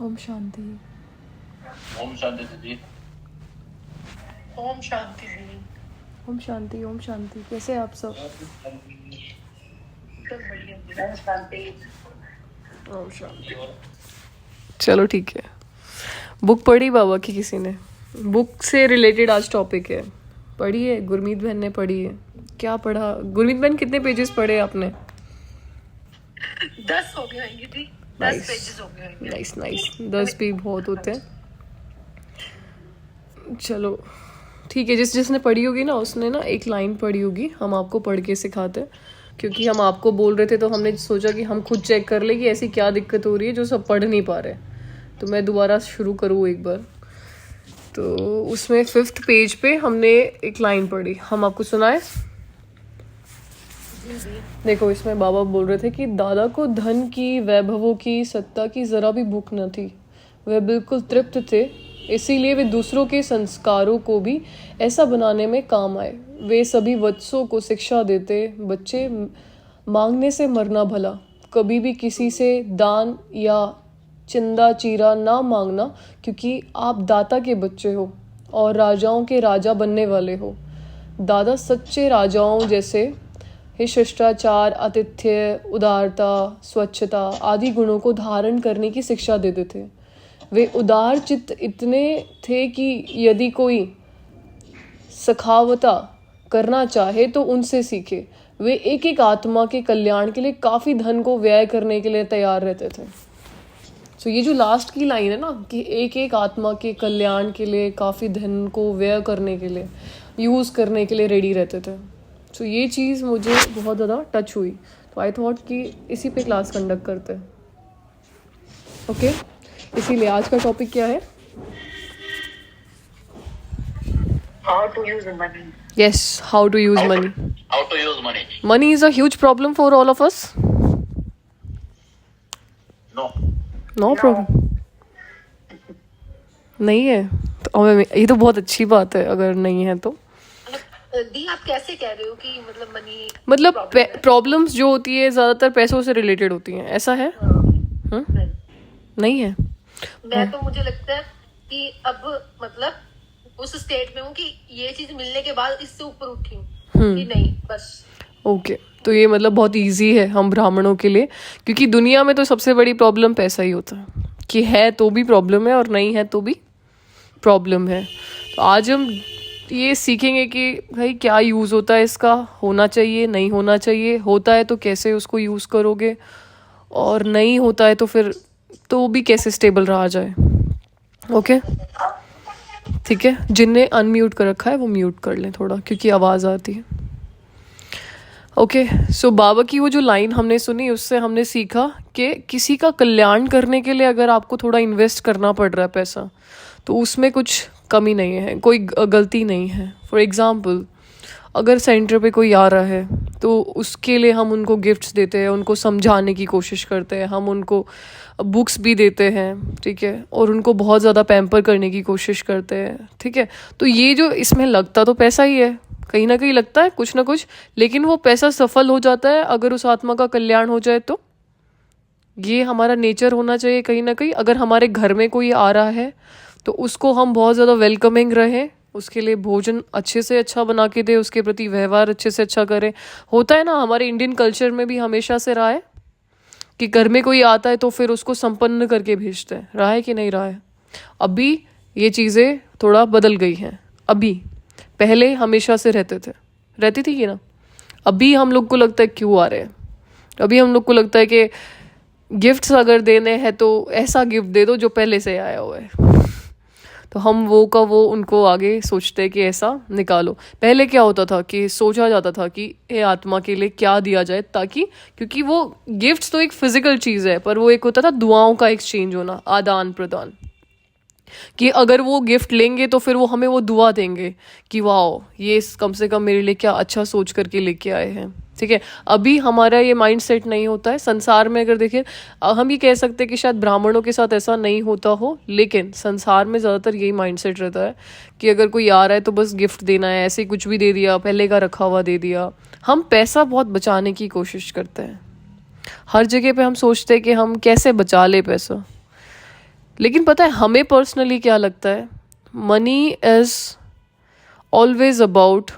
ओम शांति। ओम शांति दीदी। ओम शांति जी। ओम शांति। ओम शांति। कैसे हैं आप सब? सब बढ़िया। ओम शांति। ओम शांति। चलो ठीक है। बुक पढ़ी बाबा की किसी ने? बुक से रिलेटेड आज टॉपिक है। पढ़ी है? गुरमीत बहन ने पढ़ी है? क्या पढ़ा? गुरमीत बहन कितने पेजेस पढ़े आपने? 10 हो गए होंगे जी। 10 पेजेस हो गए होंगे। Nice nice. 10 भी बहुत होते हैं। चलो ठीक है। जिसने पढ़ी होगी ना उसने ना एक लाइन पढ़ी होगी, हम आपको पढ़ के सिखाते हैं, क्योंकि हम आपको बोल रहे थे तो हमने सोचा कि हम खुद चेक कर ले कि ऐसी क्या दिक्कत हो रही है जो सब पढ़ नहीं पा रहे। तो मैं दोबारा शुरू करूँ एक बार। तो उसमें 5th पेज पे हमने एक लाइन पढ़ी, हम आपको सुनाए। देखो इसमें बाबा बोल रहे थे कि दादा को धन की, वैभवों की, सत्ता की जरा भी भूख न थी। वे बिल्कुल तृप्त थे, इसीलिए वे दूसरों के संस्कारों को भी ऐसा बनाने में काम आए। वे सभी वत्सों को शिक्षा देते, बच्चे मांगने से मरना भला, कभी भी किसी से दान या चिंदा चीरा ना मांगना, क्योंकि आप दाता के बच्चे हो और राजाओं के राजा बनने वाले हो। दादा सच्चे राजाओं जैसे ही शिष्टाचार, आतिथ्य, उदारता, स्वच्छता आदि गुणों को धारण करने की शिक्षा देते थे। वे उदार चित्त इतने थे कि यदि कोई सखावता करना चाहे तो उनसे सीखे। वे एक एक आत्मा के कल्याण के लिए काफ़ी धन को व्यय करने के लिए तैयार रहते थे। तो ये जो लास्ट की लाइन है ना कि एक एक आत्मा के कल्याण के लिए काफ़ी धन को व्यय करने के लिए, यूज़ करने के लिए रेडी रहते थे। तो ये चीज़ मुझे बहुत ज़्यादा टच हुई, तो आई थॉट कि इसी पे क्लास कंडक्ट करते हैं। ओके, इसीलिए आज का टॉपिक क्या है? How to use money. Yes, how to use money. How to use money. Money is a huge problem for all of us. No problem नहीं है तो ये तो बहुत अच्छी बात है अगर नहीं है तो। दी आप कैसे कह रहे हो कि मतलब मनी मतलब प्रॉब्लम्स जो होती है ज़्यादातर पैसों से रिलेटेड होती हैं, ऐसा है? नहीं है। मैं तो मुझे लगता है कि अब मतलब उस स्टेट में हूँ कि ये चीज मिलने के बाद इससे ऊपर उठी हूँ कि नहीं बस। ओके, तो ये मतलब बहुत इजी है हम ब्राह्मणों के लिए, क्योंकि दुनिया में तो सबसे बड़ी प्रॉब्लम पैसा ही होता है कि है तो भी प्रॉब्लम है और नहीं है तो भी प्रॉब्लम है। तो आज हम ये सीखेंगे कि भाई क्या यूज़ होता है इसका, होना चाहिए नहीं होना चाहिए, होता है तो कैसे उसको यूज़ करोगे, और नहीं होता है तो फिर तो भी कैसे स्टेबल रहा जाए। ओके ठीक है, जिनने अनम्यूट कर रखा है वो म्यूट कर लें थोड़ा, क्योंकि आवाज़ आती है। ओके सो बाबा की वो जो लाइन हमने सुनी उससे हमने सीखा कि किसी का कल्याण करने के लिए अगर आपको थोड़ा इन्वेस्ट करना पड़ रहा है पैसा, तो उसमें कुछ कमी नहीं है, कोई गलती नहीं है। फॉर एग्ज़ाम्पल अगर सेंटर पे कोई आ रहा है तो उसके लिए हम उनको गिफ्ट्स देते हैं, उनको समझाने की कोशिश करते हैं, हम उनको बुक्स भी देते हैं, ठीक है, और उनको बहुत ज़्यादा पैम्पर करने की कोशिश करते हैं, ठीक है। तो ये जो इसमें लगता तो पैसा ही है, कहीं ना कहीं लगता है कुछ ना कुछ, लेकिन वो पैसा सफल हो जाता है अगर उस आत्मा का कल्याण हो जाए। तो ये हमारा नेचर होना चाहिए कहीं ना कहीं। अगर हमारे घर में कोई आ रहा है तो उसको हम बहुत ज़्यादा वेलकमिंग रहें, उसके लिए भोजन अच्छे से अच्छा बना के दे, उसके प्रति व्यवहार अच्छे से अच्छा करें। होता है ना, हमारे इंडियन कल्चर में भी हमेशा से रहा है कि घर में कोई आता है तो फिर उसको संपन्न करके भेजते हैं, रहा है कि नहीं रहा है? अभी ये चीज़ें थोड़ा बदल गई हैं। अभी पहले हमेशा से रहती थी कि ना, अभी हम लोग को लगता है क्यों आ रहे हैं, अभी हम लोग को लगता है कि गिफ्ट्स अगर देने हैं तो ऐसा गिफ्ट दे दो जो पहले से आया हुआ है। तो हम वो का वो उनको आगे सोचते हैं कि ऐसा निकालो। पहले क्या होता था कि सोचा जाता था कि ये आत्मा के लिए क्या दिया जाए, ताकि क्योंकि वो गिफ्ट्स तो एक फिजिकल चीज़ है, पर वो एक होता था दुआओं का एक्सचेंज होना, आदान प्रदान, कि अगर वो गिफ्ट लेंगे तो फिर वो हमें वो दुआ देंगे कि वाह ये कम से कम मेरे लिए क्या अच्छा सोच करके लेके आए हैं, ठीक है। अभी हमारा ये माइंड सेट नहीं होता है। संसार में अगर देखें, हम ये कह सकते हैं कि शायद ब्राह्मणों के साथ ऐसा नहीं होता हो, लेकिन संसार में ज़्यादातर यही माइंड सेट रहता है कि अगर कोई आ रहा है तो बस गिफ्ट देना है, ऐसे कुछ भी दे दिया, पहले का रखा हुआ दे दिया। हम पैसा बहुत बचाने की कोशिश करते हैं, हर जगह पे हम सोचते हैं कि हम कैसे बचा ले पैसा, लेकिन पता है हमें पर्सनली क्या लगता है, मनी इज ऑलवेज अबाउट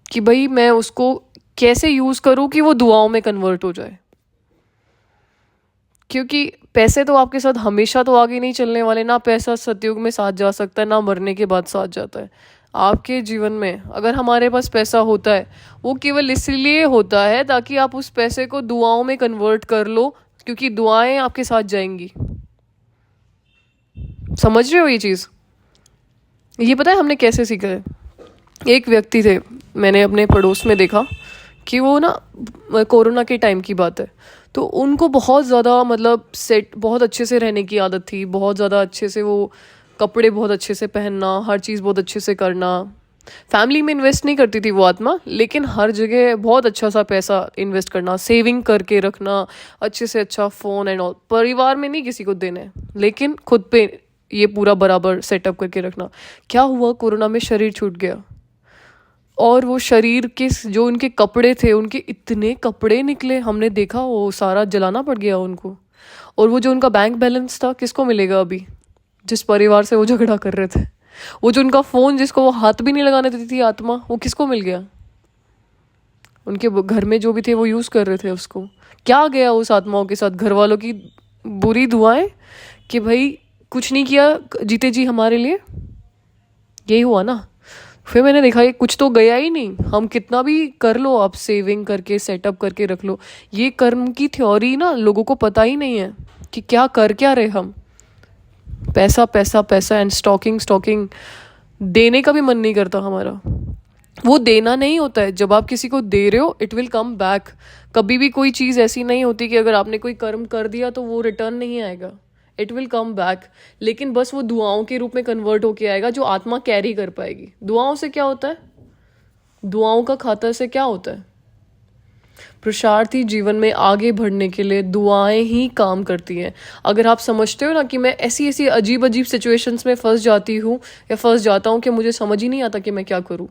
कि भाई मैं उसको कैसे यूज़ करूँ कि वो दुआओं में कन्वर्ट हो जाए। क्योंकि पैसे तो आपके साथ हमेशा तो आगे नहीं चलने वाले, ना पैसा सतयुग में साथ जा सकता है, ना मरने के बाद साथ जाता है। आपके जीवन में अगर हमारे पास पैसा होता है वो केवल इसलिए होता है ताकि आप उस पैसे को दुआओं में कन्वर्ट कर लो, क्योंकि दुआएं आपके साथ जाएंगी। समझ रहे हो ये चीज़? ये पता है हमने कैसे सीखा है? एक व्यक्ति थे, मैंने अपने पड़ोस में देखा कि वो ना कोरोना के टाइम की बात है, तो उनको बहुत ज़्यादा मतलब सेट बहुत अच्छे से रहने की आदत थी, बहुत ज़्यादा अच्छे से वो कपड़े बहुत अच्छे से पहनना, हर चीज़ बहुत अच्छे से करना। फैमिली में इन्वेस्ट नहीं करती थी वो आत्मा, लेकिन हर जगह बहुत अच्छा सा पैसा इन्वेस्ट करना, सेविंग करके रखना, अच्छे से अच्छा फ़ोन एंड ऑल। परिवार में नहीं किसी को देने, लेकिन खुद पे ये पूरा बराबर सेटअप करके रखना। क्या हुआ, कोरोना में शरीर छूट गया, और वो शरीर के जो उनके कपड़े थे, उनके इतने कपड़े निकले, हमने देखा वो सारा जलाना पड़ गया उनको। और वो जो उनका बैंक बैलेंस था किसको मिलेगा अभी, जिस परिवार से वो झगड़ा कर रहे थे। वो जो उनका फ़ोन जिसको वो हाथ भी नहीं लगाने देती थी आत्मा, वो किसको मिल गया? उनके घर में जो भी थे वो यूज़ कर रहे थे उसको। क्या गया उस आत्माओं के साथ? घर वालों की बुरी दुआएं कि भाई कुछ नहीं किया जीते जी हमारे लिए। यही हुआ ना। फिर मैंने देखा ये कुछ तो गया ही नहीं। हम कितना भी कर लो, आप सेविंग करके सेटअप करके रख लो, ये कर्म की थ्योरी ना लोगों को पता ही नहीं है कि क्या कर क्या रहे हम। पैसा पैसा पैसा एंड स्टॉकिंग देने का भी मन नहीं करता हमारा। वो देना नहीं होता है, जब आप किसी को दे रहे हो इट विल कम बैक। कभी भी कोई चीज़ ऐसी नहीं होती कि अगर आपने कोई कर्म कर दिया तो वो रिटर्न नहीं आएगा, इट विल कम बैक। लेकिन बस वो दुआओं के रूप में कन्वर्ट होके आएगा जो आत्मा कैरी कर पाएगी। दुआओं से क्या होता है? दुआओं का खाता से क्या होता है? पुरुषार्थी जीवन में आगे बढ़ने के लिए दुआएं ही काम करती हैं। अगर आप समझते हो ना कि मैं ऐसी ऐसी अजीब अजीब सिचुएशंस में फंस जाती हूँ या फंस जाता हूँ कि मुझे समझ ही नहीं आता कि मैं क्या करूँ,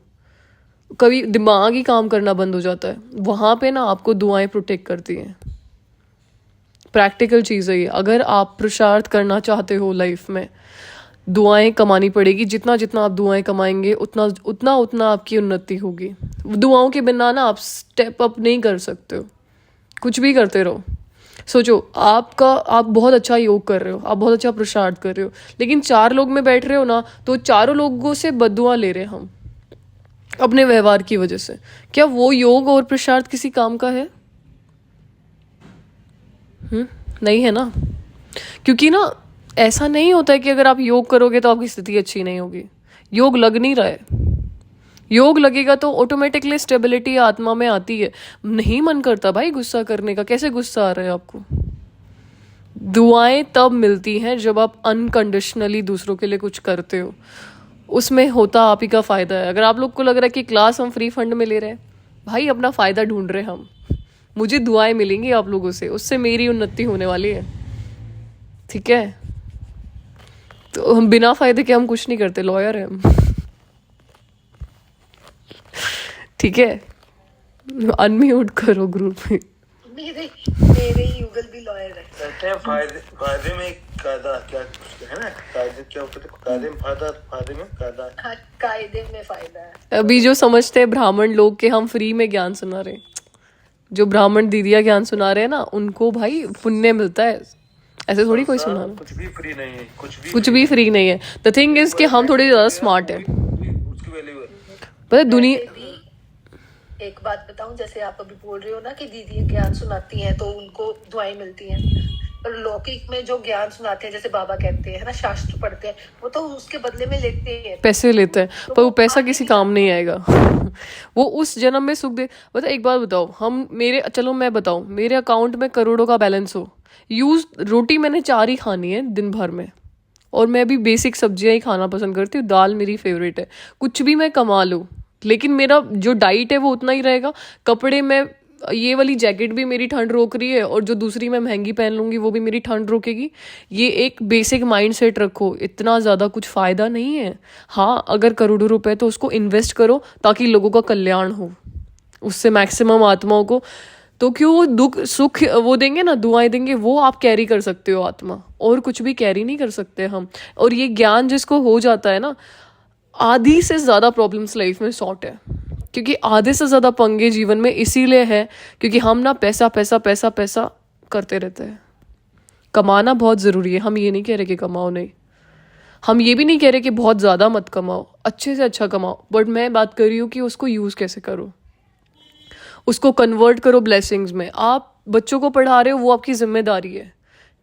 कभी दिमाग ही काम करना बंद हो जाता है, वहाँ पे ना आपको दुआएं प्रोटेक्ट करती हैं। प्रैक्टिकल चीज़ है ये। अगर आप पुरुषार्थ करना चाहते हो लाइफ में, दुआएं कमानी पड़ेगी। जितना जितना आप दुआएं कमाएंगे उतना आपकी उन्नति होगी। दुआओं के बिना ना आप स्टेप अप नहीं कर सकते हो। कुछ भी करते रहो। सोचो आप बहुत अच्छा योग कर रहे हो, आप बहुत अच्छा पुरुषार्थ कर रहे हो, लेकिन 4 लोग में बैठ रहे हो ना, तो चारों लोगों से बद्दुआ ले रहे हैं हम अपने व्यवहार की वजह से। क्या वो योग और पुरुषार्थ किसी काम का है? नहीं है ना। क्योंकि ना ऐसा नहीं होता है कि अगर आप योग करोगे तो आपकी स्थिति अच्छी नहीं होगी। योग लग नहीं रहा है। योग लगेगा तो ऑटोमेटिकली स्टेबिलिटी आत्मा में आती है। नहीं मन करता भाई गुस्सा करने का, कैसे गुस्सा आ रहा है आपको? दुआएं तब मिलती हैं जब आप अनकंडीशनली दूसरों के लिए कुछ करते हो, उसमें होता आप ही का फ़ायदा है। अगर आप लोग को लग रहा है कि क्लास हम फ्री फंड में ले रहे हैं, भाई अपना फ़ायदा ढूंढ रहे हैं हम। मुझे दुआएं मिलेंगी आप लोगों से, उससे मेरी उन्नति होने वाली है, ठीक है? तो हम बिना फ़ायदे के हम कुछ नहीं करते, लॉयर हैं हम। ठीक है, अनम्यूट करो ग्रुप में। मेरे युगल भी लॉयर है। कहते हैं फायदे में कायदा, क्या है ना, कायदे क्या होता है? कायदे में फायदा, फायदे में कायदा। हाँ, कायदे में फायदा है। अभी जो समझते हैं ब्राह्मण लोग के हम फ्री में ज्ञान सुना रहे, जो ब्राह्मण दीदियाँ ज्ञान सुना रहे हैं ना, उनको भाई पुण्य मिलता है। ऐसे थोड़ी कोई सुना रहा। कुछ भी फ्री नहीं है, कुछ भी फ्री नहीं है। द थिंग इज कि हम थोड़े ज़्यादा स्मार्ट हैं। उसकी वैल्यू है। पता है दुनिया। एक बात बताऊं, जैसे आप अभी बोल रहे हो ना कि दीदी ज्ञान सुनाती हैं तो उनको दुआएं मिलती हैं, और लौकिक में जो ज्ञान सुनाते हैं जैसे बाबा कहते हैं ना, शास्त्र पढ़ते हैं, वो तो उसके बदले में लेते हैं, पैसे लेते हैं, पर वो पैसा किसी काम नहीं आएगा। वो उस जन्म में सुख दे। मतलब एक बात बताओ, चलो मैं बताऊं, मेरे अकाउंट में करोड़ों का बैलेंस हो, रोटी मैंने 4 ही खानी है दिन भर में, और मैं भी बेसिक सब्जियां ही खाना पसंद करती हूँ, दाल मेरी फेवरेट है। कुछ भी मैं कमा लूँ, लेकिन मेरा जो डाइट है वो उतना ही रहेगा। कपड़े में ये वाली जैकेट भी मेरी ठंड रोक रही है, और जो दूसरी मैं महंगी पहन लूँगी वो भी मेरी ठंड रोकेगी। ये एक बेसिक माइंडसेट रखो, इतना ज़्यादा कुछ फ़ायदा नहीं है। हाँ, अगर करोड़ों रुपए तो उसको इन्वेस्ट करो ताकि लोगों का कल्याण हो, उससे मैक्सिमम आत्माओं को तो क्यों वो दुख सुख वो देंगे ना, दुआएं देंगे, वो आप कैरी कर सकते हो आत्मा, और कुछ भी कैरी नहीं कर सकते हम। और ये ज्ञान जिसको हो जाता है ना, आधी से ज़्यादा प्रॉब्लम्स लाइफ में सॉर्ट है। क्योंकि आधे से ज़्यादा पंगे जीवन में इसीलिए है क्योंकि हम ना पैसा पैसा पैसा पैसा करते रहते हैं। कमाना बहुत ज़रूरी है, हम ये नहीं कह रहे कि कमाओ नहीं, हम ये भी नहीं कह रहे कि बहुत ज़्यादा मत कमाओ, अच्छे से अच्छा कमाओ, बट मैं बात कर रही हूँ कि उसको यूज़ कैसे करो, उसको कन्वर्ट करो ब्लेसिंग्स में। आप बच्चों को पढ़ा रहे हो, वो आपकी जिम्मेदारी है,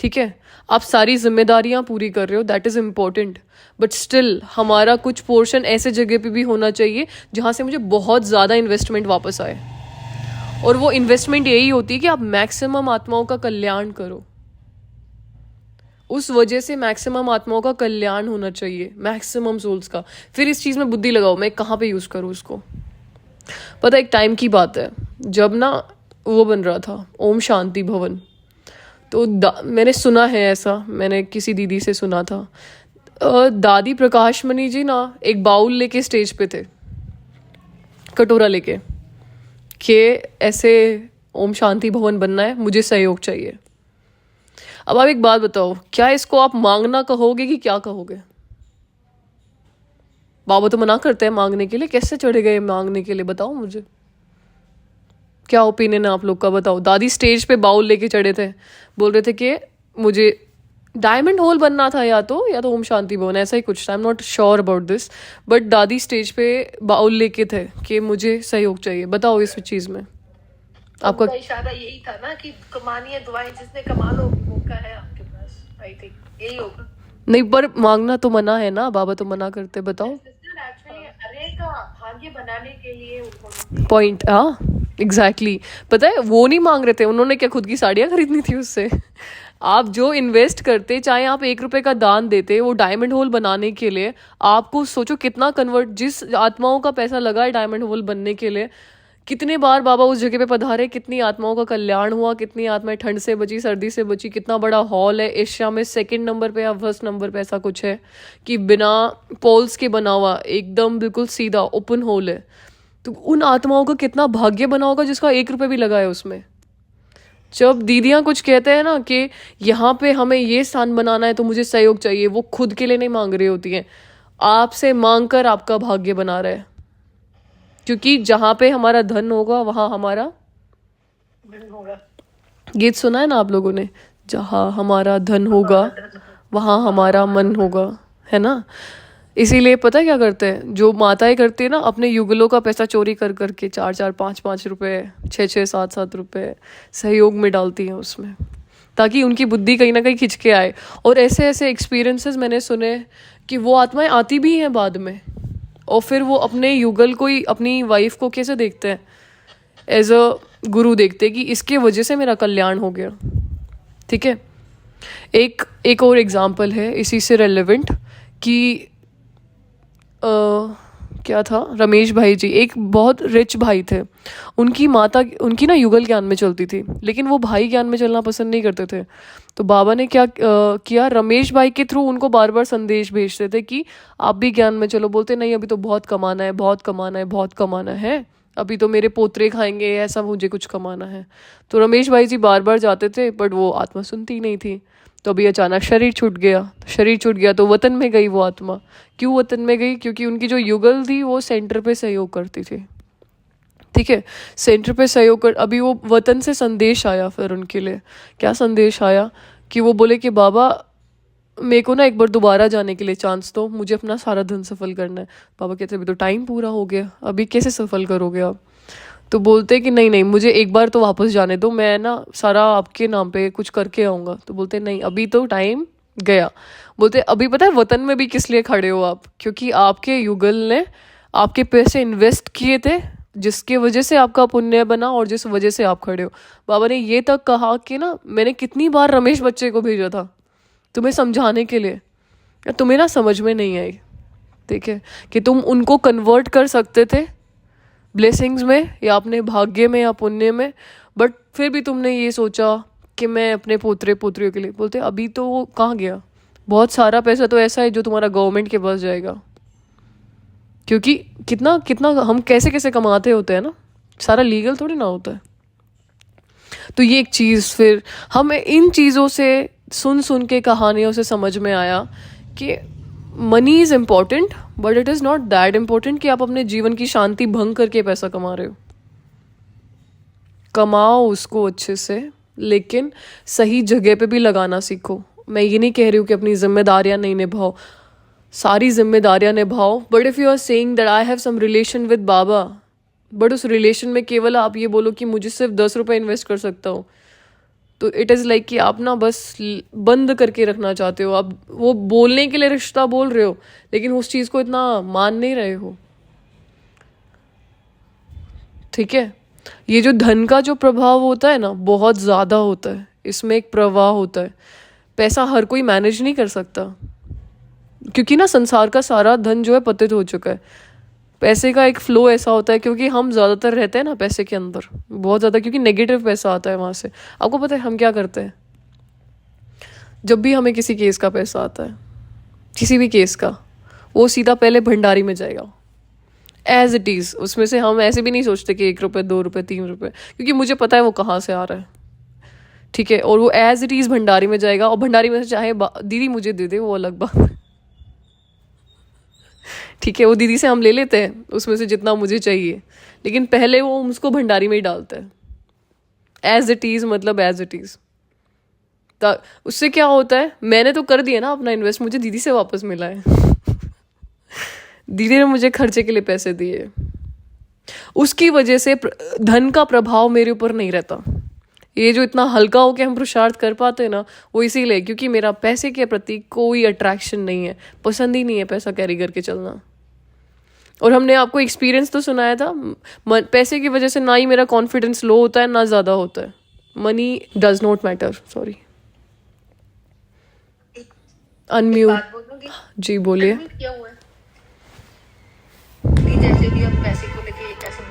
ठीक है, आप सारी जिम्मेदारियां पूरी कर रहे हो, that is important, but still हमारा कुछ पोर्शन ऐसे जगह पे भी होना चाहिए जहाँ से मुझे बहुत ज़्यादा इन्वेस्टमेंट वापस आए। और वो इन्वेस्टमेंट यही होती है कि आप मैक्सिमम आत्माओं का कल्याण करो, उस वजह से मैक्सिमम आत्माओं का कल्याण होना चाहिए, मैक्सिमम सोल्स का। फिर इस चीज़ में बुद्धि लगाओ, मैं कहाँ पे यूज़ करूँ उसको। पता एक टाइम की बात है, जब ना वो बन रहा था ओम शांति भवन, तो मैंने सुना है ऐसा, मैंने किसी दीदी से सुना था, दादी प्रकाश मणि जी ना एक बाउल लेके स्टेज पे थे, कटोरा लेके, कि ऐसे ओम शांति भवन बनना है, मुझे सहयोग चाहिए। अब आप एक बात बताओ, क्या इसको आप मांगना कहोगे कि क्या कहोगे? बाबा तो मना करते हैं मांगने के लिए, कैसे चढ़े गए मांगने के लिए, बताओ मुझे, क्या ओपिनियन है आप लोग का, बताओ। दादी स्टेज पे बाउल लेके चढ़े थे, बोल रहे थे कि मुझे डायमंड होल बनना था, या तो ओम शांति भवन, ऐसा ही कुछ, आई am not sure about this, but दादी स्टेज पे बाउल लेके थे कि मुझे सहयोग चाहिए। बताओ इस चीज़ में आपका उनका इशारा यही था ना कि कमानी है दुआएं, जिसने कमा लो मौका है आपके पास, आई थिंक यही होगा। नहीं, पर मांगना तो मना है ना, बाबा तो मना करते, बताओ एक्चुअली अरे का भाग्य बनाने के लिए उन्होंने पॉइंट। हाँ एग्जैक्टली, पता है वो नहीं मांग रहे थे, उन्होंने क्या खुद की साड़ियाँ खरीदनी थी उससे? आप जो इन्वेस्ट करते, चाहे आप 1 रुपए का दान देते, वो डायमंड होल बनाने के लिए, आपको सोचो कितना कन्वर्ट, जिस आत्माओं का पैसा लगा है डायमंड होल बनने के लिए, कितने बार बाबा उस जगह पे पधारे, कितनी आत्माओं का कल्याण हुआ, कितनी आत्माएं ठंड से बची, सर्दी से बची, कितना बड़ा हॉल है एशिया में 2nd नंबर पे या 1st नंबर पे, ऐसा कुछ है कि बिना पोल्स के बना हुआ, एकदम बिल्कुल सीधा ओपन हॉल है। तो उन आत्माओं का कितना भाग्य बना होगा जिसका 1 रुपए भी लगा है उसमें। जब दीदियाँ कुछ कहते हैं ना कि यहाँ पे हमें ये स्थान बनाना है तो मुझे सहयोग चाहिए, वो खुद के लिए नहीं मांग रही होती हैं, आपसे मांग कर आपका भाग्य बना रहे हैं। क्योंकि जहाँ पे हमारा धन होगा वहाँ हमारा होगा। गीत सुना है ना आप लोगों ने, जहाँ हमारा धन होगा वहाँ हमारा मन होगा, है ना। इसीलिए पता है क्या करते हैं, जो माताएं करती है ना, अपने युगलों का पैसा चोरी कर करके 4-4, 5-5 रुपए, 6-6, 7-7 रुपए सहयोग में डालती हैं उसमें, ताकि उनकी बुद्धि कहीं ना कहीं खिंच के आए। और ऐसे ऐसे एक्सपीरियंसेस मैंने सुने कि वो आत्माएं आती भी हैं बाद में, और फिर वो अपने युगल को ही, अपनी वाइफ को कैसे देखते हैं, एज अ गुरु देखते हैं कि इसके वजह से मेरा कल्याण हो गया। ठीक है, एक और एग्जाम्पल है इसी से रेलेवेंट कि क्या था, रमेश भाई जी एक बहुत रिच भाई थे, उनकी माता उनकी ना युगल ज्ञान में चलती थी, लेकिन वो भाई ज्ञान में चलना पसंद नहीं करते थे। तो बाबा ने क्या किया, रमेश भाई के थ्रू उनको बार बार संदेश भेजते थे कि आप भी ज्ञान में चलो। बोलते नहीं, अभी तो बहुत कमाना है, बहुत कमाना है, बहुत कमाना है, अभी तो मेरे पोतरे खाएंगे, ऐसा मुझे कुछ कमाना है। तो रमेश भाई जी बार बार जाते थे, बट वो आत्मा सुनती नहीं थी। तो अभी अचानक शरीर छूट गया तो वतन में गई वो आत्मा। क्यों वतन में गई? क्योंकि उनकी जो युगल थी वो सेंटर पे सहयोग करती थी। ठीक है, सेंटर पे सहयोग कर, अभी वो वतन से संदेश आया फिर उनके लिए। क्या संदेश आया कि वो बोले कि बाबा मेरे को ना एक बार दोबारा जाने के लिए चांस दो, मुझे अपना सारा धन सफल करना है। बाबा कहते अभी तो टाइम पूरा हो गया, अभी कैसे सफल करोगे आप? तो बोलते कि नहीं, मुझे एक बार तो वापस जाने दो, मैं ना सारा आपके नाम पे कुछ करके आऊँगा। तो बोलते नहीं, अभी तो टाइम गया। बोलते अभी पता है वतन में भी किस लिए खड़े हो आप? क्योंकि आपके युगल ने आपके पैसे इन्वेस्ट किए थे, जिसके वजह से आपका पुण्य बना और जिस वजह से आप खड़े हो। बाबा ने ये तक कहा कि ना मैंने कितनी बार रमेश बच्चे को भेजा था तुम्हें समझाने के लिए, तुम्हें ना समझ में नहीं आई। ठीक है, कि तुम उनको कन्वर्ट कर सकते थे ब्लेसिंग्स में या अपने भाग्य में या पुण्य में, बट फिर भी तुमने ये सोचा कि मैं अपने पोतरे पोतरियों के लिए। बोलते अभी तो वो कहाँ गया? बहुत सारा पैसा तो ऐसा है जो तुम्हारा गवर्नमेंट के पास जाएगा। क्योंकि कितना कितना हम कैसे कैसे कमाते होते हैं ना, सारा लीगल थोड़ी ना होता है। तो ये एक चीज़, फिर हमें इन चीज़ों से सुन के कहानियों से समझ में आया कि money is important but it is not that important कि आप अपने जीवन की शांति भंग करके पैसा कमा रहे हो। कमाओ उसको अच्छे से, लेकिन सही जगह पे भी लगाना सीखो। मैं ये नहीं कह रही हूँ कि अपनी जिम्मेदारियाँ नहीं निभाओ, सारी जिम्मेदारियाँ निभाओ, but if you are saying that I have some relation with Baba, but उस रिलेशन में केवल आप ये बोलो कि मुझे सिर्फ 10 रुपये इन्वेस्ट कर सकता हूँ, तो इट इज़ लाइक कि आप ना बस बंद करके रखना चाहते हो। आप वो बोलने के लिए रिश्ता बोल रहे हो, लेकिन उस चीज़ को इतना मान नहीं रहे हो। ठीक है, ये जो धन का जो प्रभाव होता है ना, बहुत ज़्यादा होता है। इसमें एक प्रवाह होता है। पैसा हर कोई मैनेज नहीं कर सकता, क्योंकि ना संसार का सारा धन जो है पतित हो चुका है। पैसे का एक फ्लो ऐसा होता है, क्योंकि हम ज़्यादातर रहते हैं ना पैसे के अंदर बहुत ज़्यादा, क्योंकि नेगेटिव पैसा आता है वहाँ से। आपको पता है हम क्या करते हैं? जब भी हमें किसी केस का पैसा आता है, किसी भी केस का, वो सीधा पहले भंडारी में जाएगा एज इट इज़। उसमें से हम ऐसे भी नहीं सोचते कि 1 रुपये 2 रुपये 3 रुपये, क्योंकि मुझे पता है वो कहाँ से आ रहा है। ठीक है, और वो एज इट इज़ भंडारी में जाएगा, और भंडारी में से चाहे दीदी मुझे दे दे, वो अलग बात है। ठीक है, वो दीदी से हम ले लेते हैं उसमें से जितना मुझे चाहिए, लेकिन पहले वो उसको भंडारी में ही डालता है एज इट इज़, मतलब एज इट इज़। उससे क्या होता है, मैंने तो कर दिया ना अपना इन्वेस्ट, मुझे दीदी से वापस मिला है। दीदी ने मुझे खर्चे के लिए पैसे दिए, उसकी वजह से धन का प्रभाव मेरे ऊपर नहीं रहता। ये जो इतना हल्का हो के हम पुरुषार्थ कर पाते हैं ना, वो इसीलिए क्योंकि मेरा पैसे के प्रति कोई अट्रैक्शन नहीं है, पसंद ही नहीं है पैसा कैरी करके चलना। और हमने आपको एक्सपीरियंस तो सुनाया था, पैसे की वजह से ना ही मेरा कॉन्फिडेंस लो होता है ना ज़्यादा होता है। Money does not matter. Sorry, unmute. बात बोलूंगी, जी बोलिए। unmute किया हुआ है कि जैसे भी आप पैसे को लेके ऐसे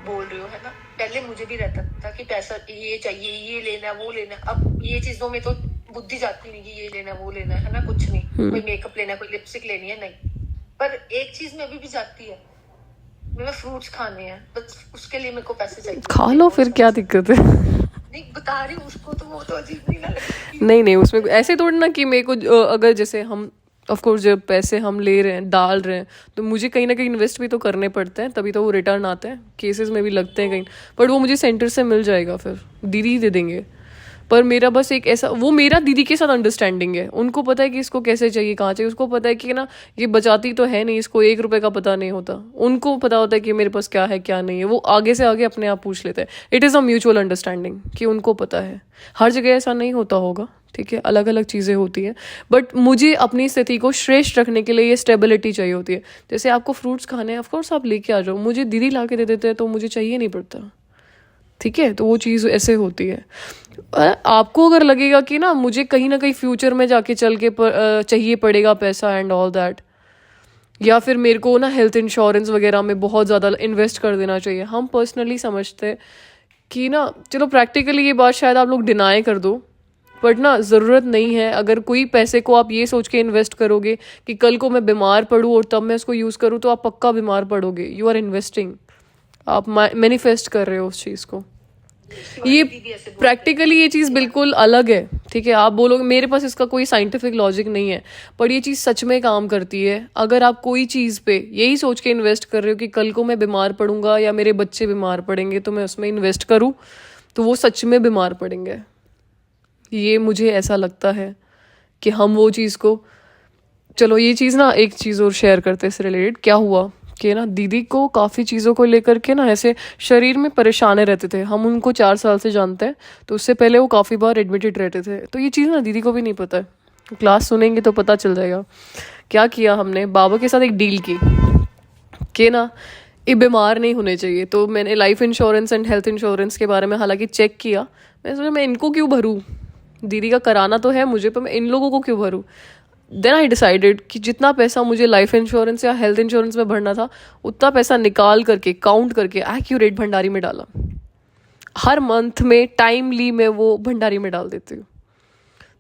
बोल रहे हो, है ना, पहले मुझे भी रहता था कि पैसा ये चाहिए, ये लेना वो लेना। अब ये चीजों में तो बुद्धि जाती नहीं कि ये लेना वो लेना, है ना, कुछ नहीं। कोई मेकअप लेना, कोई लिपस्टिक लेनी है, नहीं। पर एक चीज में अभी भी जाती है, मैं फ्रूट्स खाने हैं, बस उसके लिए मेरे को पैसे चाहिए। खा लो फिर, क्या दिक्कत है? नहीं बता रही हूँ उसको, तो वो तो अजीब नहीं ना लगेगी। नहीं, उसमें ऐसे थोड़ी ना कि मेरे को अगर जैसे हम ऑफ कोर्स जब पैसे हम ले रहे हैं, डाल रहे हैं, तो मुझे कहीं ना कहीं इन्वेस्ट भी तो करने पड़ते हैं, तभी तो वो रिटर्न आते हैं। केसेस में भी लगते हैं कहीं, बट वो मुझे सेंटर से मिल जाएगा, फिर दीदी दे देंगे। पर मेरा बस एक ऐसा, वो मेरा दीदी के साथ अंडरस्टैंडिंग है, उनको पता है कि इसको कैसे चाहिए, कहाँ चाहिए। उसको पता है कि ना ये बचाती तो है नहीं, इसको 1 रुपये का पता नहीं होता। उनको पता होता है कि मेरे पास क्या है क्या नहीं है, वो आगे से आगे अपने आप पूछ लेते हैं। It is a mutual understanding कि उनको पता है। हर जगह ऐसा नहीं होता होगा, ठीक है, अलग अलग चीज़ें होती है, बट मुझे अपनी स्थिति को श्रेष्ठ रखने के लिए ये स्टेबिलिटी चाहिए होती है। जैसे आपको फ्रूट्स खाने हैं, ऑफकोर्स आप लेके आ जाओ, मुझे दीदी ला के दे देते हैं तो मुझे चाहिए नहीं पड़ता। ठीक है, तो वो चीज़ ऐसे होती है। आपको अगर लगेगा कि ना मुझे कहीं ना कहीं फ्यूचर में जाके चल के चाहिए पड़ेगा पैसा एंड ऑल दैट, या फिर मेरे को ना हेल्थ इंश्योरेंस वगैरह में बहुत ज़्यादा इन्वेस्ट कर देना चाहिए, हम पर्सनली समझते हैं कि ना, चलो प्रैक्टिकली ये बात शायद आप लोग डिनाई कर दो, बट ना ज़रूरत नहीं है। अगर कोई पैसे को आप ये सोच के इन्वेस्ट करोगे कि कल को मैं बीमार पड़ूँ और तब मैं उसको यूज़ करूँ, तो आप पक्का बीमार पड़ोगे। यू आर इन्वेस्टिंग, आप मैनिफेस्ट कर रहे हो उस चीज़ को। ये प्रैक्टिकली ये चीज़ बिल्कुल अलग है। ठीक है, आप बोलोगे मेरे पास इसका कोई साइंटिफिक लॉजिक नहीं है, पर ये चीज़ सच में काम करती है। अगर आप कोई चीज़ पे यही सोच के इन्वेस्ट कर रहे हो कि कल को मैं बीमार पड़ूंगा या मेरे बच्चे बीमार पड़ेंगे, तो मैं उसमें इन्वेस्ट करूँ, तो वो सच में बीमार पड़ेंगे। ये मुझे ऐसा लगता है कि हम वो चीज़ को, चलो ये चीज़ ना, एक चीज़ और शेयर करते हैं इससे रिलेटेड। क्या हुआ कि ना दीदी को काफ़ी चीज़ों को लेकर के ना ऐसे शरीर में परेशान रहते थे। हम उनको 4 साल से जानते हैं, तो उससे पहले वो काफ़ी बार एडमिटेड रहते थे। तो ये चीज़ ना दीदी को भी नहीं पता है, क्लास सुनेंगे तो पता चल जाएगा। क्या किया हमने, बाबा के साथ एक डील की कि ना ये बीमार नहीं होने चाहिए। तो मैंने life insurance and health insurance के बारे में हालांकि चेक किया। मैं सोचा मैं इनको क्यों भरूँ, दीदी का कराना तो है मुझे, पर मैं इन लोगों को क्यों भरूँ। देन आई डिसाइडेड कि जितना पैसा मुझे लाइफ इंश्योरेंस या हेल्थ इंश्योरेंस में भरना था, उतना पैसा निकाल करके काउंट करके एक्यूरेट भंडारी में डाला। हर मंथ में टाइमली मैं वो भंडारी में डाल देती हूँ।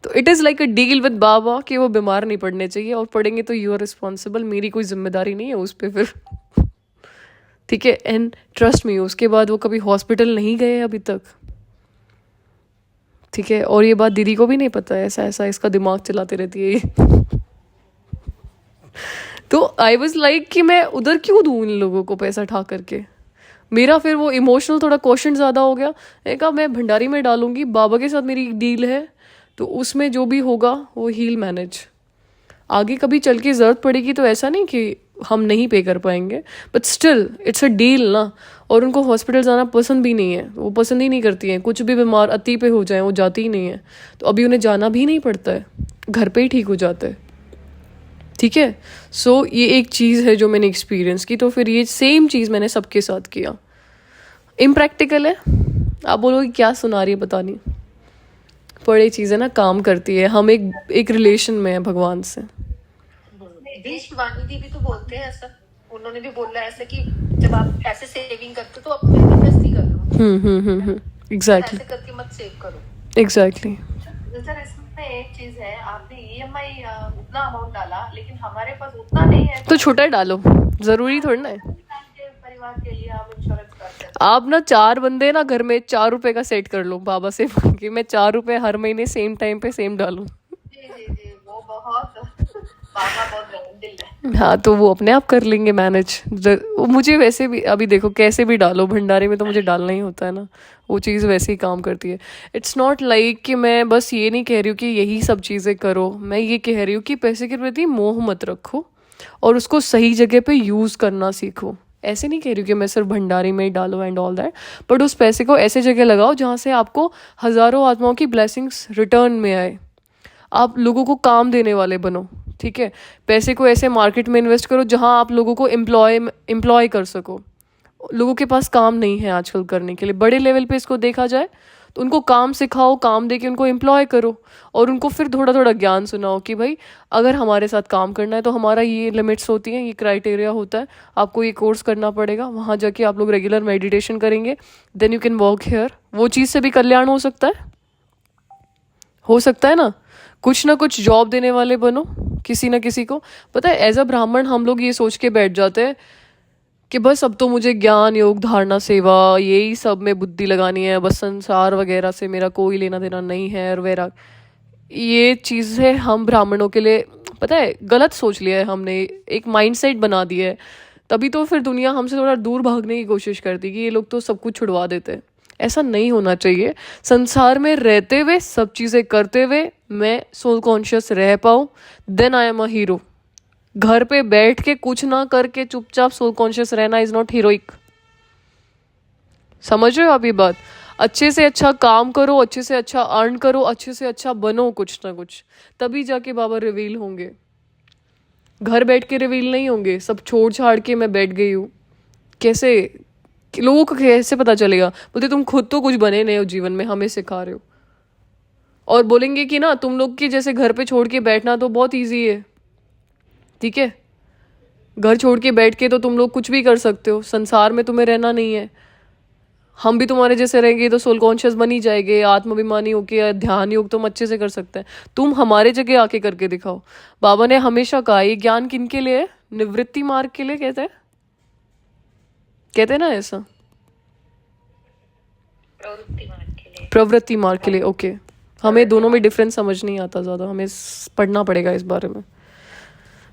तो it is like a deal with Baba कि वो बीमार नहीं पड़ने चाहिए, और पड़ेंगे तो यू आर रिस्पॉन्सिबल, मेरी कोई जिम्मेदारी नहीं है उस पर फिर। ठीक है, एंड ट्रस्ट मी, उसके बाद वो कभी हॉस्पिटल नहीं गए अभी तक। ठीक है, और ये बात दीदी को भी नहीं पता है, ऐसा ऐसा इसका दिमाग चलाते रहती है ये। तो आई वॉज लाइक कि मैं उधर क्यों दूँ इन लोगों को पैसा ठा करके। मेरा फिर वो इमोशनल थोड़ा क्वेश्चन ज़्यादा हो गया। मैंने कहा मैं भंडारी में डालूंगी, बाबा के साथ मेरी डील है, तो उसमें जो भी होगा वो हील मैनेज। आगे कभी चल के ज़रूरत पड़ेगी तो ऐसा नहीं कि हम नहीं पे कर पाएंगे, but still it's a deal ना। और उनको हॉस्पिटल जाना पसंद भी नहीं है, वो पसंद ही नहीं करती हैं। कुछ भी बीमार अति पे हो जाए वो जाती ही नहीं है, तो अभी उन्हें जाना भी नहीं पड़ता है, घर पे ही ठीक हो जाता है। ठीक है, सो ये एक चीज़ है जो मैंने एक्सपीरियंस की। तो फिर ये सेम चीज़ मैंने सबके साथ किया। इम्प्रैक्टिकल है, आप बोलोगे क्या सुना रही है, पता नहीं, पर ये चीज़ें ना काम करती है। हम एक रिलेशन में है भगवान से। दी शिवानी दी भी तो बोलते हैं ऐसा, उन्होंने भी बोला ऐसे कि जब आप ऐसे सेविंग करते हो तो आप मैनिफेस्ट ही करो, एग्जैक्टली ऐसे करके मत सेव करो। एग्जैक्टली। सर इसमें एक चीज है, आपने ईएमआई उतना अमाउंट डाला, लेकिन हमारे पास उतना नहीं है, तो छोटा डालो, ज़रूरी थोड़ी ना है। के परिवार के लिए हम इंश्योरेंस करते हैं। आप ना 4 बंदे ना घर में 4 रुपए का सेट कर लो बाबा से कि मैं 4 रुपए हर महीने सेम टाइम पे सेम डालूं। जी जी जी, वो बहुत बाबा बहुत रहम दिल है। हाँ, तो वो अपने आप कर लेंगे मैनेज। मुझे वैसे भी अभी देखो कैसे भी डालो भंडारे में तो मुझे डालना ही होता है ना, वो चीज़ वैसे ही काम करती है। इट्स नॉट लाइक कि मैं बस ये नहीं कह रही हूँ कि यही सब चीज़ें करो, मैं ये कह रही हूँ कि पैसे के प्रति मोह मत रखो और उसको सही जगह पे यूज़ करना सीखो। ऐसे नहीं कह रही हूँ कि मैं सिर्फ भंडारी में ही डालो एंड ऑल दैट, बट उस पैसे को ऐसे जगह लगाओ जहाँ से आपको हज़ारों आत्माओं की ब्लेसिंग्स रिटर्न में आए। आप लोगों को काम देने वाले बनो, ठीक है। पैसे को ऐसे मार्केट में इन्वेस्ट करो जहाँ आप लोगों को एम्प्लॉय कर सको। लोगों के पास काम नहीं है आजकल करने के लिए, बड़े लेवल पे इसको देखा जाए तो उनको काम सिखाओ, काम दे के उनको एम्प्लॉय करो और उनको फिर थोड़ा थोड़ा ज्ञान सुनाओ कि भाई अगर हमारे साथ काम करना है तो हमारा ये लिमिट्स होती हैं, ये क्राइटेरिया होता है, आपको ये कोर्स करना पड़ेगा, वहाँ जाके आप लोग रेगुलर मेडिटेशन करेंगे, then you can work here. वो चीज़ से भी कल्याण हो सकता है ना। कुछ ना कुछ जॉब देने वाले बनो किसी ना किसी को। पता है एज अ ब्राह्मण हम लोग ये सोच के बैठ जाते हैं कि बस अब तो मुझे ज्ञान योग धारणा सेवा यही सब में बुद्धि लगानी है, बस संसार वगैरह से मेरा कोई लेना देना नहीं है और वगैरह। ये चीज़ें हम ब्राह्मणों के लिए पता है गलत सोच लिया है हमने, एक माइंडसेट बना दिया है। तभी तो फिर दुनिया हमसे थोड़ा दूर भागने की कोशिश करती कि ये लोग तो सब कुछ छुड़वा देते हैं। ऐसा नहीं होना चाहिए। संसार में रहते हुए सब चीज़ें करते हुए मैं सोल कॉन्शियस रह पाऊँ, then I am a hero. घर पे बैठ के कुछ ना करके चुपचाप सोल कॉन्शियस रहना इज नॉट हीरोइक। समझ रहे हो आप ये बात? अच्छे से अच्छा काम करो, अच्छे से अच्छा अर्न करो, अच्छे से अच्छा बनो कुछ ना कुछ, तभी जाके बाबा रिवील होंगे। घर बैठ के रिवील नहीं होंगे। सब छोड़ छाड़ के मैं बैठ गई हूँ, कैसे लोगों को कैसे पता चलेगा? बोलते तुम खुद तो कुछ बने नहीं हो जीवन में, हमें सिखा रहे हो। और बोलेंगे कि ना तुम लोग के जैसे घर पे छोड़ के बैठना तो बहुत ईजी है, ठीक है। घर छोड़ के बैठ के तो तुम लोग कुछ भी कर सकते हो, संसार में तुम्हें रहना नहीं है। हम भी तुम्हारे जैसे रहेंगे तो सोल कॉन्शियस बन ही जाएंगे, आत्माभिमानी होके ध्यान योग तुम अच्छे से कर सकते हैं। तुम हमारे जगह आके करके दिखाओ। बाबा ने हमेशा कहा ये ज्ञान किनके लिए है? निवृत्ति मार्ग के लिए कहते हैं ना ऐसा, प्रवृत्ति मार्ग के लिए। ओके, हमें दोनों में डिफरेंस समझ नहीं आता ज़्यादा, हमें पढ़ना पड़ेगा इस बारे में,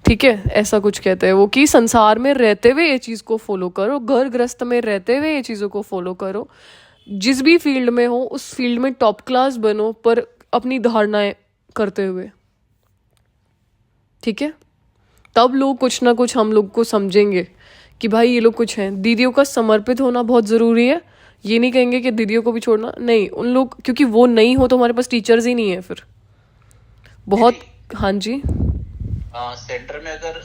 ठीक है। ऐसा कुछ कहते हैं वो कि संसार में रहते हुए ये चीज़ को फॉलो करो, घर ग्रस्त में रहते हुए ये चीज़ों को फॉलो करो। जिस भी फील्ड में हो उस फील्ड में टॉप क्लास बनो, पर अपनी धारणाएं करते हुए, ठीक है। तब लोग कुछ ना कुछ हम लोग को समझेंगे कि भाई ये लोग कुछ हैं। दीदियों का समर्पित होना बहुत ज़रूरी है। ये नहीं कहेंगे कि दीदियों को भी छोड़ना, नहीं। उन लोग क्योंकि वो नहीं हो तो हमारे पास टीचर्स ही नहीं है फिर बहुत। हाँ जी, सेंटर में अगर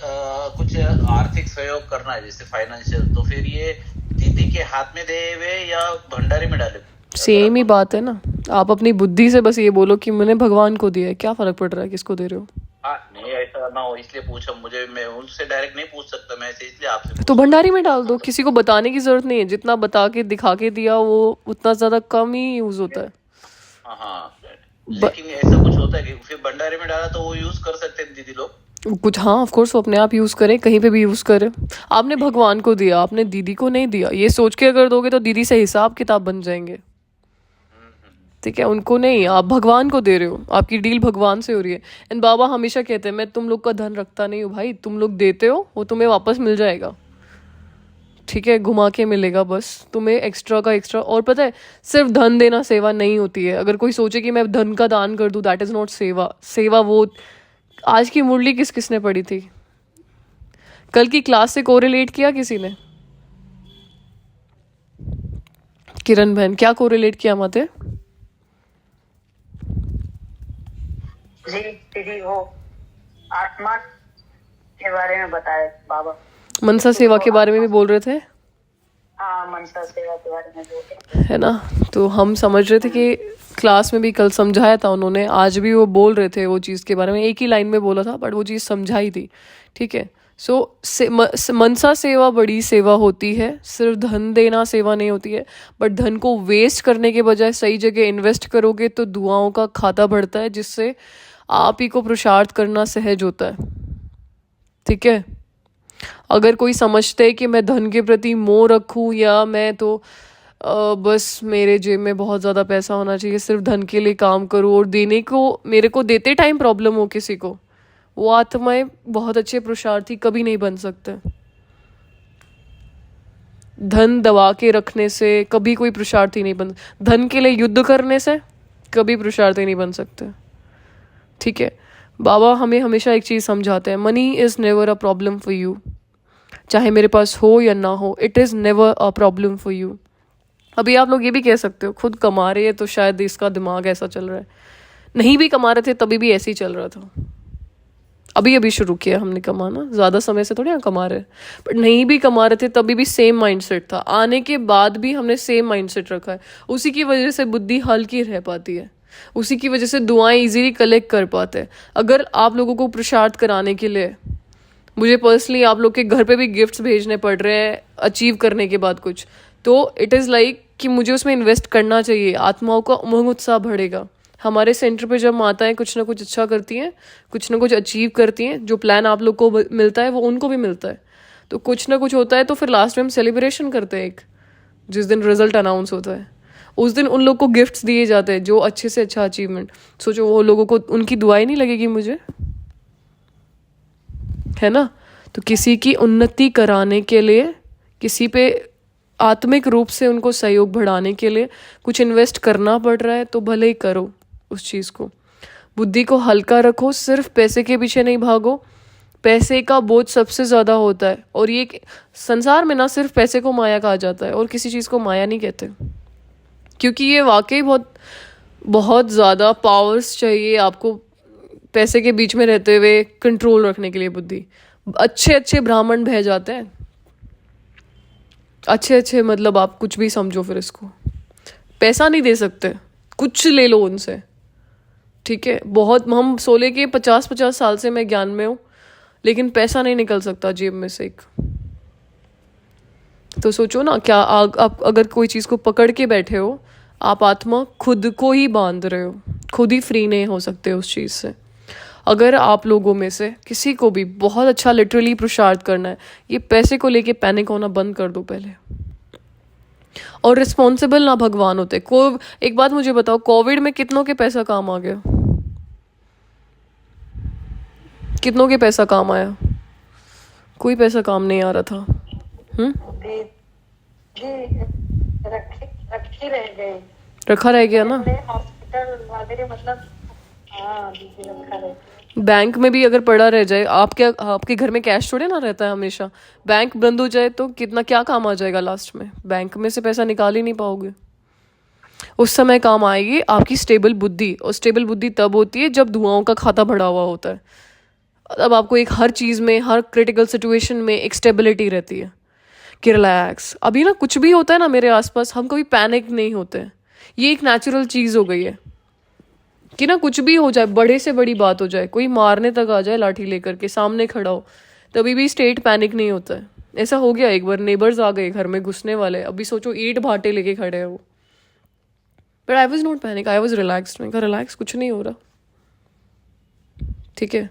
कुछ आर्थिक सहयोग करना है जैसे फाइनेंशियल, तो फिर ये दीदी के हाथ में दे हुए या भंडारे में डाले? सेम ही बात है ना। आप अपनी बुद्धि से बस ये बोलो कि मैंने भगवान को दिया है, क्या फर्क पड़ रहा है किसको दे रहे हो। हाँ, नहीं ऐसा ना हो इसलिए पूछा मुझे, मैं उनसे डायरेक्ट नहीं पूछ सकता, मैं ऐसे इसलिए आपसे तो भंडारी में डाल दो, किसी को बताने की जरूरत नहीं है। जितना बता के दिखा के दिया वो उतना ज्यादा कम ही यूज होता है। हाँ, लेकिन ऐसा कुछ होता है कि फिर भंडारे में डाला तो वो यूज कर सकते हैं दीदी लोग कुछ। हाँ ऑफ कोर्स, वो अपने आप यूज करे, कहीं पे भी यूज करे। आपने भगवान को दिया, आपने दीदी को नहीं दिया। ये सोच के अगर दोगे तो दीदी से हिसाब किताब बन जाएंगे। ठीक है, उनको नहीं, आप भगवान को दे रहे हो, आपकी डील भगवान से हो रही है। एंड बाबा हमेशा कहते हैं मैं तुम लोग का धन रखता नहीं हूँ भाई, तुम लोग देते हो वो तुम्हें वापस मिल जाएगा, ठीक है, घुमा के मिलेगा बस तुम्हें एक्स्ट्रा का एक्स्ट्रा। और पता है सिर्फ धन देना सेवा नहीं होती है। अगर कोई सोचे कि मैं धन का दान कर दूं, दैट इज नॉट सेवा। सेवा वो आज की मुरली किस किसने पढ़ी थी, कल की क्लास से कोरिलेट किया किसी ने? किरण बहन क्या कोरिलेट किया माते? जी दीदी वो आत्मा के बारे में बताए बाबा। मनसा सेवा के बारे में भी बोल रहे थे, हाँ मनसा सेवा के बारे में बोले है ना। तो हम समझ रहे थे कि क्लास में भी कल समझाया था उन्होंने, आज भी वो बोल रहे थे वो चीज़ के बारे में, एक ही लाइन में बोला था बट वो चीज़ समझाई थी, ठीक है। सो मनसा सेवा बड़ी सेवा होती है, सिर्फ धन देना सेवा नहीं होती है। बट धन को वेस्ट करने के बजाय सही जगह इन्वेस्ट करोगे तो दुआओं का खाता बढ़ता है, जिससे आप ही को पुरुषार्थ करना सहज होता है, ठीक है। अगर कोई समझते है कि मैं धन के प्रति मोह रखूं या मैं तो बस मेरे जेब में बहुत ज़्यादा पैसा होना चाहिए, सिर्फ धन के लिए काम करूं और देने को मेरे को देते टाइम प्रॉब्लम हो किसी को, वो आत्माएं बहुत अच्छे पुरुषार्थी कभी नहीं बन सकते। धन दबा के रखने से कभी कोई पुरुषार्थी नहीं बन, धन के लिए युद्ध करने से कभी पुरुषार्थी नहीं बन सकते, ठीक है। बाबा हमें हमेशा एक चीज़ समझाते हैं, money is never a problem for you. चाहे मेरे पास हो या ना हो, it is never a problem for you. अभी आप लोग ये भी कह सकते हो खुद कमा रहे हैं तो शायद इसका दिमाग ऐसा चल रहा है, नहीं भी कमा रहे थे तभी भी ऐसे ही चल रहा था। अभी अभी शुरू किया हमने कमाना, ज़्यादा समय से थोड़ी ना कमा रहे, बट नहीं भी कमा रहे थे तभी भी सेम माइंडसेट था, आने के बाद भी हमने सेम माइंडसेट रखा है। उसी की वजह से बुद्धि हल्की रह पाती है, उसी की वजह से दुआएं इजीली कलेक्ट कर पाते हैं। अगर आप लोगों को पुरुषार्थ कराने के लिए मुझे पर्सनली आप लोग के घर पे भी गिफ्ट्स भेजने पड़ रहे हैं अचीव करने के बाद कुछ, तो इट इज़ लाइक कि मुझे उसमें इन्वेस्ट करना चाहिए, आत्माओं का उमंग उत्साह बढ़ेगा। हमारे सेंटर पे जब माताएं कुछ ना कुछ अच्छा करती हैं, कुछ ना कुछ अचीव करती हैं, जो प्लान आप लोग को मिलता है वो उनको भी मिलता है, तो कुछ ना कुछ होता है, तो फिर लास्ट में हम सेलिब्रेशन करते हैं एक, जिस दिन रिजल्ट अनाउंस होता है उस दिन उन लोग को गिफ्ट्स दिए जाते हैं जो अच्छे से अच्छा अचीवमेंट। सोचो वो लोगों को उनकी दुआएं नहीं लगेगी मुझे, है ना। तो किसी की उन्नति कराने के लिए, किसी पे आत्मिक रूप से उनको सहयोग बढ़ाने के लिए कुछ इन्वेस्ट करना पड़ रहा है तो भले ही करो उस चीज़ को। बुद्धि को हल्का रखो, सिर्फ पैसे के पीछे नहीं भागो, पैसे का बोझ सबसे ज़्यादा होता है। और ये संसार में ना सिर्फ पैसे को माया कहा जाता है और किसी चीज़ को माया नहीं कहते, क्योंकि ये वाकई बहुत बहुत ज़्यादा पावर्स चाहिए आपको पैसे के बीच में रहते हुए कंट्रोल रखने के लिए। बुद्धि अच्छे अच्छे ब्राह्मण बह जाते हैं, अच्छे अच्छे मतलब आप कुछ भी समझो, फिर इसको पैसा नहीं दे सकते, कुछ ले लो उनसे, ठीक है। बहुत हम 16 के 50-50 साल से मैं ज्ञान में हूँ, लेकिन पैसा नहीं निकल सकता जेब में से एक। तो सोचो ना, क्या आप अगर कोई चीज़ को पकड़ के बैठे हो, आप आत्मा खुद को ही बांध रहे हो, खुद ही फ्री नहीं हो सकते उस चीज़ से। अगर आप लोगों में से किसी को भी बहुत अच्छा लिटरली पुरुषार्थ करना है, ये पैसे को लेके पैनिक होना बंद कर दो पहले। और रिस्पॉन्सिबल ना भगवान होते। एक बात मुझे बताओ, कोविड में कितनों के पैसा काम आ गया? कितनों के पैसा काम आया? कोई पैसा काम नहीं आ रहा था। रखी रह गए, रखा रह गया ना। हॉस्पिटल वगैरह मतलब हाँ दीदी रखा रह गया। बैंक में भी अगर पड़ा रह जाए, आपके घर में कैश थोड़े ना रहता है हमेशा। बैंक बंद हो जाए तो कितना क्या काम आ जाएगा लास्ट में? बैंक में से पैसा निकाल ही नहीं पाओगे। उस समय काम आएगी आपकी स्टेबल बुद्धि, और स्टेबल बुद्धि तब होती है जब दुआओं का खाता भरा हुआ होता है। अब आपको एक हर चीज़ में, हर क्रिटिकल सिचुएशन में एक स्टेबिलिटी रहती है कि रिलैक्स। अभी ना कुछ भी होता है ना मेरे आसपास, हम कभी पैनिक नहीं होते हैं। ये एक नेचुरल चीज़ हो गई है कि ना कुछ भी हो जाए, बड़े से बड़ी बात हो जाए, कोई मारने तक आ जाए लाठी लेकर के सामने खड़ा हो, तभी भी स्टेट पैनिक नहीं होता है। ऐसा हो गया एक बार, नेबर्स आ गए घर में घुसने वाले, अभी सोचो ईंट भाटे लेके खड़े हैं वो, but I was not panic, I was relaxed. मैं कहा रिलैक्स, कुछ नहीं हो रहा, ठीक है।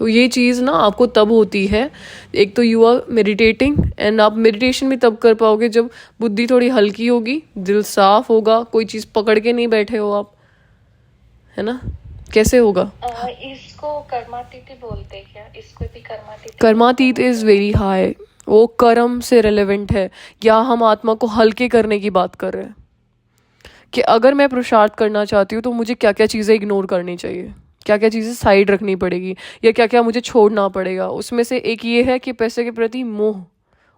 तो ये चीज़ ना आपको तब होती है, एक तो यू आर मेडिटेटिंग, एंड आप मेडिटेशन भी तब कर पाओगे जब बुद्धि थोड़ी हल्की होगी, दिल साफ होगा, कोई चीज़ पकड़ के नहीं बैठे हो आप, है ना। कैसे होगा? इसको कर्मातीत बोलते हैं क्या? इसको भी कर्मातीत? कर्मातीत इज़ वेरी हाई, वो कर्म से रिलेवेंट है, या हम आत्मा को हल्के करने की बात कर रहे हैं कि अगर मैं पुरुषार्थ करना चाहती हूँ तो मुझे क्या क्या चीज़ें इग्नोर करनी चाहिए, क्या क्या चीज़ें साइड रखनी पड़ेगी, या क्या क्या मुझे छोड़ना पड़ेगा। उसमें से एक ये है कि पैसे के प्रति मोह,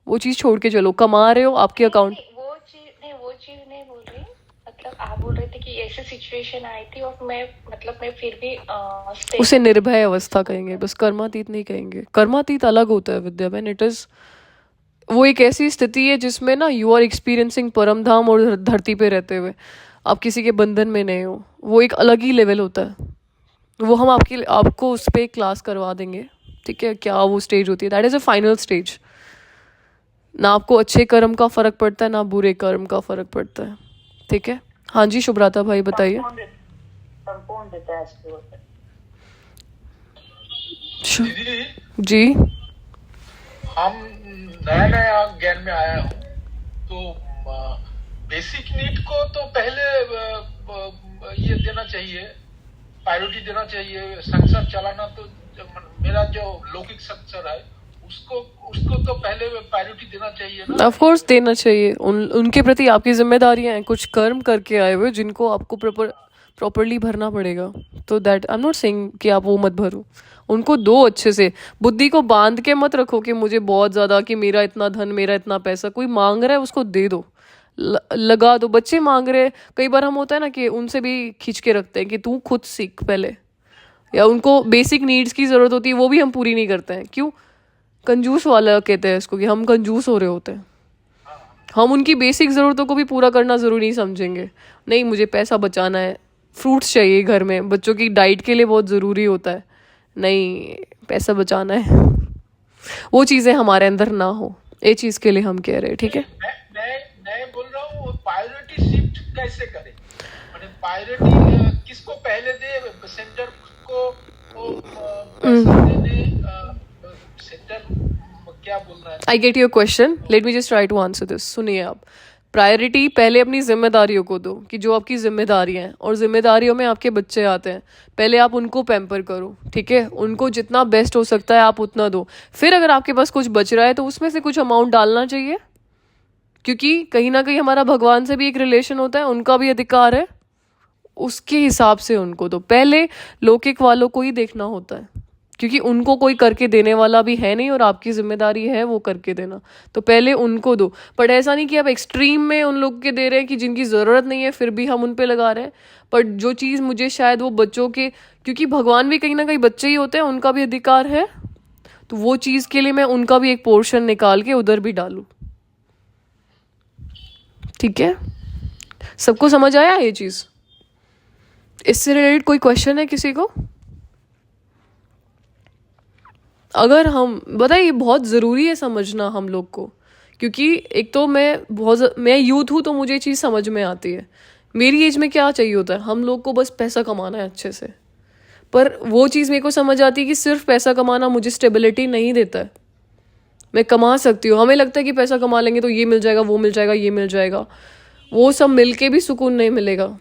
वो चीज़ छोड़ के चलो। कमा रहे हो, आपके अकाउंट, वो चीज नहीं बोल रही, मतलब आप बोल रहे थे कि ऐसी सिचुएशन आई थी और मैं फिर भी उसे निर्भय अवस्था कहेंगे, बस कर्मातीत नहीं कहेंगे। कर्मातीत अलग होता है विद्या बहन, इट इज़ वो एक ऐसी स्थिति है जिसमें ना यू आर एक्सपीरियंसिंग परम धाम और धरती पे रहते हुए, आप किसी के बंधन में नहीं हो। वो एक अलग ही लेवल होता है, वो हम आपको उस पर क्लास करवा देंगे, ठीक है, क्या वो स्टेज होती है। That is a final stage. ना आपको अच्छे कर्म का फ़र्क पड़ता है, ना बुरे कर्म का फ़र्क पड़ता है, ठीक है। हाँ जी शुभ्राता भाई बताइए। संपूर्ण देता है इसको। दीदी, जी हम नया नया ज्ञान में आया हूँ, तो बेसिक नीड को तो पहले ये देना चाहिए, प्रायोरिटी देना चाहिए। संसार चलाना तो मेरा जो लौकिक संसार है उसको तो पहले प्रायोरिटी देना चाहिए ना। ऑफ कोर्स देना चाहिए, उनके प्रति आपकी जिम्मेदारियां हैं, कुछ कर्म करके आए हुए जिनको आपको प्रॉपरली भरना पड़ेगा। तो that I am not saying कि आप वो मत भरो, उनको दो अच्छे से। बुद्धि को बांध के मत रखो कि मुझे बहुत ज़्यादा, कि मेरा इतना धन, मेरा इतना पैसा। कोई मांग रहा है उसको दे दो, लगा दो। बच्चे मांग रहे, कई बार हम होता है ना कि उनसे भी खींच के रखते हैं कि तू खुद सीख पहले, या उनको बेसिक नीड्स की ज़रूरत होती है वो भी हम पूरी नहीं करते हैं। क्यों? कंजूस वाला कहते हैं इसको, कि हम कंजूस हो रहे होते हैं। हम उनकी बेसिक ज़रूरतों को भी पूरा करना ज़रूरी नहीं समझेंगे। नहीं, मुझे पैसा बचाना है, फ्रूट्स चाहिए घर में, बच्चों की डाइट के लिए बहुत ज़रूरी होता है, नहीं पैसा बचाना है, वो चीज़ें हमारे अंदर ना हो, ये चीज़ के लिए हम कह रहे हैं, ठीक है। मैं बोल रहा हूँ प्रायोरिटी शिफ्ट कैसे करें, मतलब प्रायोरिटी किसको पहले दे, सेंटर को पैसा देने, सेंटर क्या बोल रहा है। I get your question, let me just try to answer this. सुनिए आप, प्रायोरिटी पहले अपनी जिम्मेदारियों को दो, कि जो आपकी जिम्मेदारियां हैं, और जिम्मेदारियों में आपके बच्चे आते हैं, पहले आप उनको पैम्पर करो, ठीक है। उनको जितना बेस्ट हो सकता है आप उतना दो। फिर अगर आपके पास कुछ बच रहा है तो उसमें से कुछ अमाउंट डालना चाहिए, क्योंकि कहीं ना कहीं हमारा भगवान से भी एक रिलेशन होता है, उनका भी अधिकार है, उसके हिसाब से उनको दो। पहले लौकिक वालों को ही देखना होता है, क्योंकि उनको कोई करके देने वाला भी है नहीं, और आपकी जिम्मेदारी है वो करके देना, तो पहले उनको दो। पर ऐसा नहीं कि आप एक्सट्रीम में उन लोग के दे रहे हैं कि जिनकी ज़रूरत नहीं है फिर भी हम उन पे लगा रहे हैं। पर जो चीज़ मुझे शायद वो बच्चों के, क्योंकि भगवान भी कहीं ना कहीं बच्चे ही होते हैं, उनका भी अधिकार है, तो वो चीज़ के लिए मैं उनका भी एक पोर्शन निकाल के उधर भी डालूँ, ठीक है। सबको समझ आया ये चीज़? इससे रिलेटेड कोई क्वेश्चन है किसी को? अगर हम बताइए, बहुत ज़रूरी है समझना हम लोग को, क्योंकि एक तो मैं यूथ हूँ तो मुझे ये चीज़ समझ में आती है। मेरी एज में क्या चाहिए होता है, हम लोग को बस पैसा कमाना है अच्छे से। पर वो चीज़ मेरे को समझ आती है कि सिर्फ पैसा कमाना मुझे स्टेबिलिटी नहीं देता है। मैं कमा सकती हूँ, हमें लगता है कि पैसा कमा लेंगे तो ये मिल जाएगा, वो मिल जाएगा, ये मिल जाएगा, वो सब मिल के भी सुकून नहीं मिलेगा,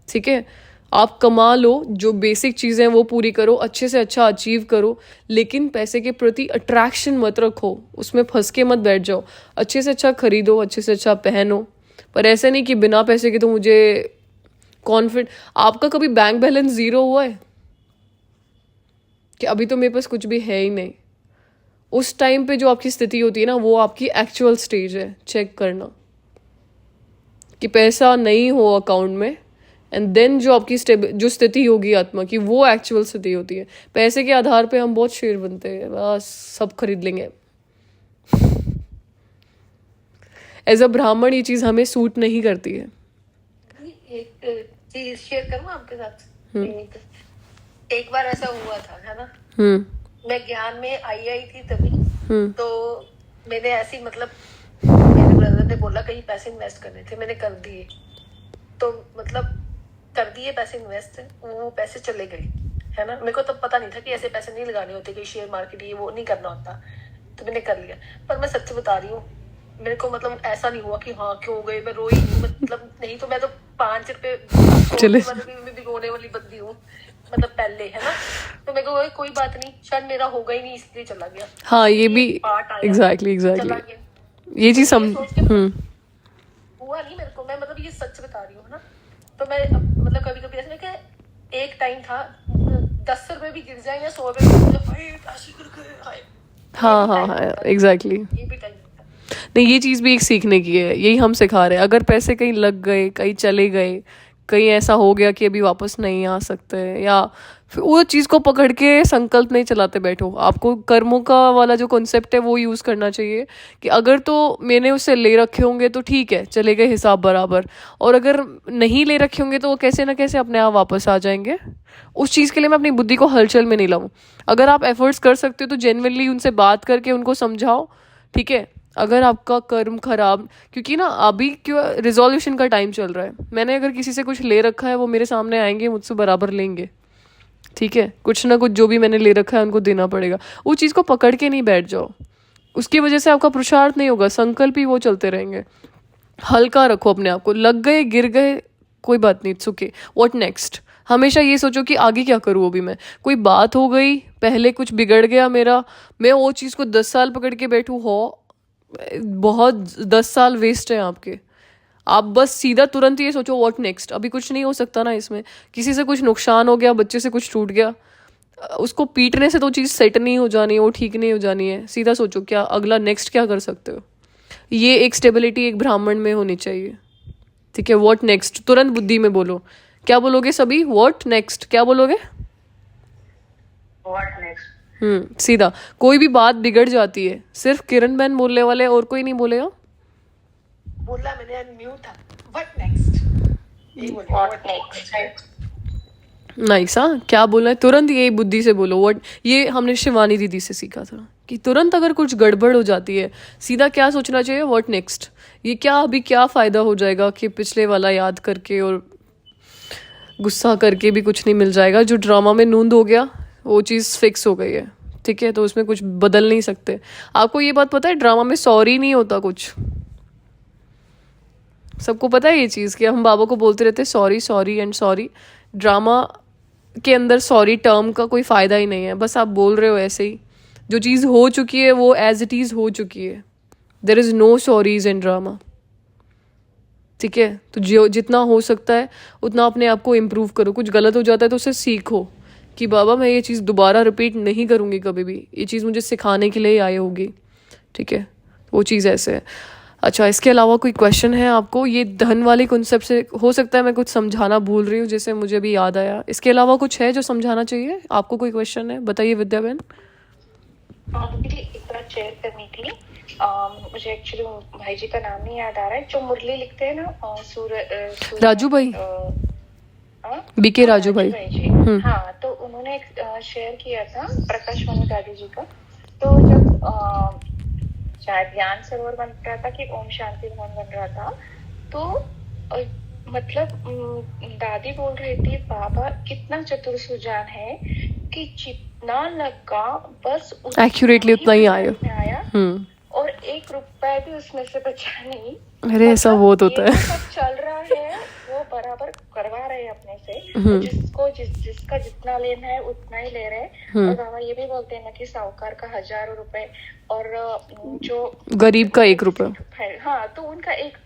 ठीक है। आप कमा लो, जो बेसिक चीज़ें हैं वो पूरी करो, अच्छे से अच्छा अचीव करो, लेकिन पैसे के प्रति अट्रैक्शन मत रखो, उसमें फंस के मत बैठ जाओ। अच्छे से अच्छा खरीदो, अच्छे से अच्छा पहनो, पर ऐसे नहीं कि बिना पैसे के तो मुझे कॉन्फिडेंट। आपका कभी बैंक बैलेंस ज़ीरो हुआ है कि अभी तो मेरे पास कुछ भी है ही नहीं? उस टाइम पे जो आपकी स्थिति होती है ना, वो आपकी एक्चुअल स्टेज है। चेक करना कि पैसा नहीं हो अकाउंट में, एंड देन जो आपकी जो स्थिति होगी आत्मा की, वो एक्चुअल स्थिति होती है। पैसे के आधार पे हम बहुत शेर बनते हैं, बस सब खरीद लेंगे। एज अ ब्राह्मण ये चीज़ हमें सूट नहीं करती है। एक चीज शेयर करूँ आपके साथ? एक बार ऐसा हुआ था, है ना, मैं ज्ञान में आई थी तभी, तो मैंने ऐसी, मतलब मेरे ब्रदर ने बोला कहीं पैसे इन्वेस्ट करने थे, मैंने कर दिए, तो मतलब कर दिए पैसे इन्वेस्ट, वो पैसे चले गए, है ना। मेरे को तब पता नहीं था कि ऐसे पैसे नहीं लगाने होते, कि शेयर मार्केट ये वो नहीं करना होता, तो मैंने कर लिया। पर मैं सच बता रही हूँ, मेरे को मतलब ऐसा नहीं हुआ कि हाँ क्यों गए, मैं रोई नहीं, मतलब नहीं तो मैं तो 5 रुपए चले। मैं भी रोने वाली बंदी हूँ, मतलब पहले, है ना। तो मेरे को कोई बात नहीं, शायद मेरा होगा ही नहीं इसलिए चला गया। हाँ ये भी पार्ट आया, एग्जैक्टली चला एग्जैक्टली गया। ये चीज ये सोच के हम्म हुआ नहीं मेरे को, मैं मतलब ये सच बता रही हूँ, है ना। तो मैं मतलब कभी कभी ऐसा कि एक टाइम था 10 रुपए भी गिर जाए या 100 रुपए भी गिर जाए, भाई पैसे गिर गए, हाय। हाँ हाँ हाँ एग्जैक्टली। ये भी टाइम था। नहीं ये चीज़ भी एक सीखने की है, यही हम सिखा रहे हैं। अगर पैसे कहीं लग गए, कहीं चले गए, कहीं ऐसा हो गया कि अभी वापस नहीं आ सकते, या फिर वो चीज़ को पकड़ के संकल्प नहीं चलाते बैठो। आपको कर्मों का वाला जो कॉन्सेप्ट है वो यूज़ करना चाहिए कि अगर तो मैंने उसे ले रखे होंगे तो ठीक है, चले गए हिसाब बराबर, और अगर नहीं ले रखे होंगे तो वो कैसे ना कैसे अपने आप वापस आ जाएंगे। उस चीज़ के लिए मैं अपनी बुद्धि को हलचल में नहीं लाऊं। अगर आप एफर्ट्स कर सकते हो तो जेन्युइनली उनसे बात करके उनको समझाओ, ठीक है। अगर आपका कर्म खराब, क्योंकि ना अभी क्यों रिजोल्यूशन का टाइम चल रहा है, मैंने अगर किसी से कुछ ले रखा है वो मेरे सामने आएंगे, मुझसे बराबर लेंगे, ठीक है। कुछ ना कुछ जो भी मैंने ले रखा है उनको देना पड़ेगा। वो चीज़ को पकड़ के नहीं बैठ जाओ, उसकी वजह से आपका पुरुषार्थ नहीं होगा, संकल्प ही वो चलते रहेंगे। हल्का रखो अपने आप को, लग गए गिर गए कोई बात नहीं, इट्स ओके, व्हाट नेक्स्ट। हमेशा ये सोचो कि आगे क्या करूँ। अभी मैं कोई बात हो गई, पहले कुछ बिगड़ गया मेरा, मैं वो चीज़ को 10 साल पकड़ के बैठूँ, हो बहुत 10 साल वेस्ट है आपके। आप बस सीधा तुरंत ये सोचो व्हाट नेक्स्ट। अभी कुछ नहीं हो सकता ना इसमें, किसी से कुछ नुकसान हो गया, बच्चे से कुछ टूट गया, उसको पीटने से तो चीज़ सेट नहीं हो जानी है, वो ठीक नहीं हो जानी है। सीधा सोचो क्या अगला नेक्स्ट क्या कर सकते हो। ये एक स्टेबिलिटी एक ब्राह्मण में होनी चाहिए, ठीक है। व्हाट नेक्स्ट तुरंत बुद्धि में बोलो। क्या बोलोगे सभी? व्हाट नेक्स्ट क्या बोलोगे? What next. सीधा। कोई भी बात बिगड़ जाती है, सिर्फ किरण बहन बोलने वाले, और कोई नहीं बोलेगा। बोला मैंने, अनम्यूट था। व्हाट नेक्स्ट, ये बोलिए व्हाट नेक्स्ट। नाइस। हाँ क्या बोलना है, तुरंत यही बुद्धि से बोलो व्हाट। ये हमने शिवानी दीदी से सीखा था कि तुरंत अगर कुछ गड़बड़ हो जाती है, सीधा क्या सोचना चाहिए? What next. ये क्या अभी क्या फ़ायदा हो जाएगा कि पिछले वाला याद करके और गुस्सा करके भी कुछ नहीं मिल जाएगा। जो ड्रामा में नूंद हो गया वो चीज़ फिक्स हो गई है, ठीक है। तो उसमें कुछ बदल नहीं सकते। आपको ये बात पता है ड्रामा में सॉरी नहीं होता कुछ, सबको पता है ये चीज़ कि हम बाबा को बोलते रहते sorry sorry and sorry. Drama के अंदर सॉरी टर्म का कोई फ़ायदा ही नहीं है, बस आप बोल रहे हो ऐसे ही। जो चीज़ हो चुकी है वो एज इट इज़ हो चुकी है। There is no sorries in drama, ठीक है। तो जो जितना हो सकता है उतना अपने आप को इम्प्रूव करो। कुछ गलत हो जाता है तो उससे सीखो कि बाबा मैं ये चीज़ दोबारा रिपीट नहीं करूँगी कभी भी, ये चीज़ मुझे सिखाने के लिए ही आई होगी, ठीक है। वो चीज़ ऐसे है। अच्छा, इसके अलावा कोई क्वेश्चन है आपको? ये धन वाले कॉन्सेप्ट से हो सकता है मैं कुछ समझाना भूल रही हूँ, जैसे मुझे भी याद आया। इसके अलावा कुछ है जो समझाना चाहिए आपको? कोई क्वेश्चन है बताइए विद्या बहन। मुझे एक बात शेयर करनी थी। मुझे एक्चुअली भाई जी का नाम नहीं याद आ रहा है, जो मुरली लिखते हैं ना, राजू भाई, बीके राजू भाई जी। हाँ, तो उन्होंने एक शेयर किया था प्रकाश मनु दादी जी का। तो जब शायद ज्ञान सरोवर बन रहा था कि ओम शांति भवन बन रहा था, तो मतलब दादी बोल रही थी बाबा कितना चतुर सुजान है कि जितना लगा बस एक्यूरेटली उतना ही आया। और 1 रुपया भी उसमें से बचा नहीं। अरे ऐसा बहुत होता है। सब चल रहा है वो बराबर करवा रहे हैं अपने से, जिसको जिसका जितना लेना है उतना ही ले रहे हैं। और बाबा ये भी बोलते हैं ना कि साहूकार का 1000 रुपए और जो गरीब का 1 रुपया, हाँ, तो उनका 1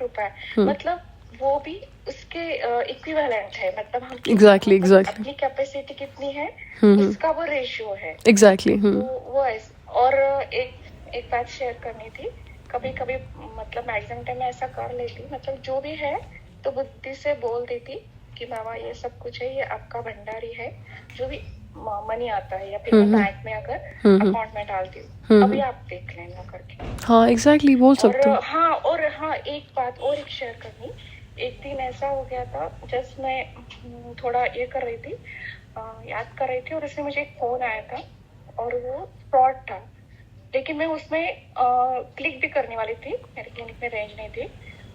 रुपया, मतलब वो भी उसके इक्विवेलेंट है। मतलब हम एग्जैक्टली अपनी कैपेसिटी कितनी है उसका वो रेशियो है। एग्जैक्टली। वो और एक बात शेयर करनी थी। कभी कभी मतलब मैक्सिमम टाइम मैं ऐसा कर लेती, मतलब जो भी है तो बुद्धि से बोल देती कि बाबा ये सब कुछ है, ये आपका भंडारी है, जो भी मनी आता है, या फिर मैं बैंक में अगर अकाउंट में डालती हूँ, अभी आप देख लेना करके। हाँ एग्जैक्टली बोल सकते हो। हाँ, एक बात और एक शेयर करनी। एक दिन ऐसा हो गया था, जस्ट मैं थोड़ा ये कर रही थी, याद कर रही थी, और उसमें मुझे एक फोन आया था और वो फ्रॉड था। लेकिन मैं उसमें क्लिक भी करने वाली थी, मेरे क्लिनिक में रेंज नहीं थी,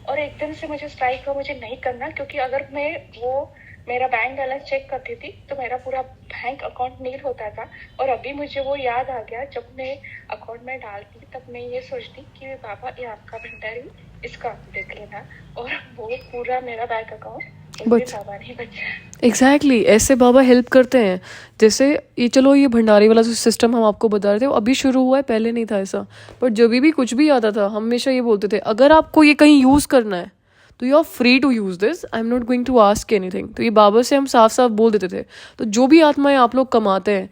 और एकदम से मुझे स्ट्राइक हुआ मुझे नहीं करना, क्योंकि अगर मैं वो मेरा बैंक बैलेंस चेक करती थी तो मेरा पूरा बैंक अकाउंट नील होता था। और अभी मुझे वो याद आ गया, जब मैं अकाउंट में डालती तब मैं ये सोचती कि बाबा ये आपका भंडारी, इसका आप देख लेना। और वो पूरा मेरा बैंक अकाउंट बाबा ने बचा। एग्जैक्टली ऐसे बाबा हेल्प करते हैं। जैसे ये चलो ये भंडारी वाला जो सिस्टम हम आपको बता रहे थे वो अभी शुरू हुआ है, पहले नहीं था ऐसा। पर जब भी कुछ भी आता था हमेशा ये बोलते थे अगर आपको ये कहीं यूज़ करना है तो you are free to use this, I am not going to ask anything. तो ये बाबा से हम साफ साफ बोल देते थे। तो जो भी आत्माएं आप लोग कमाते हैं,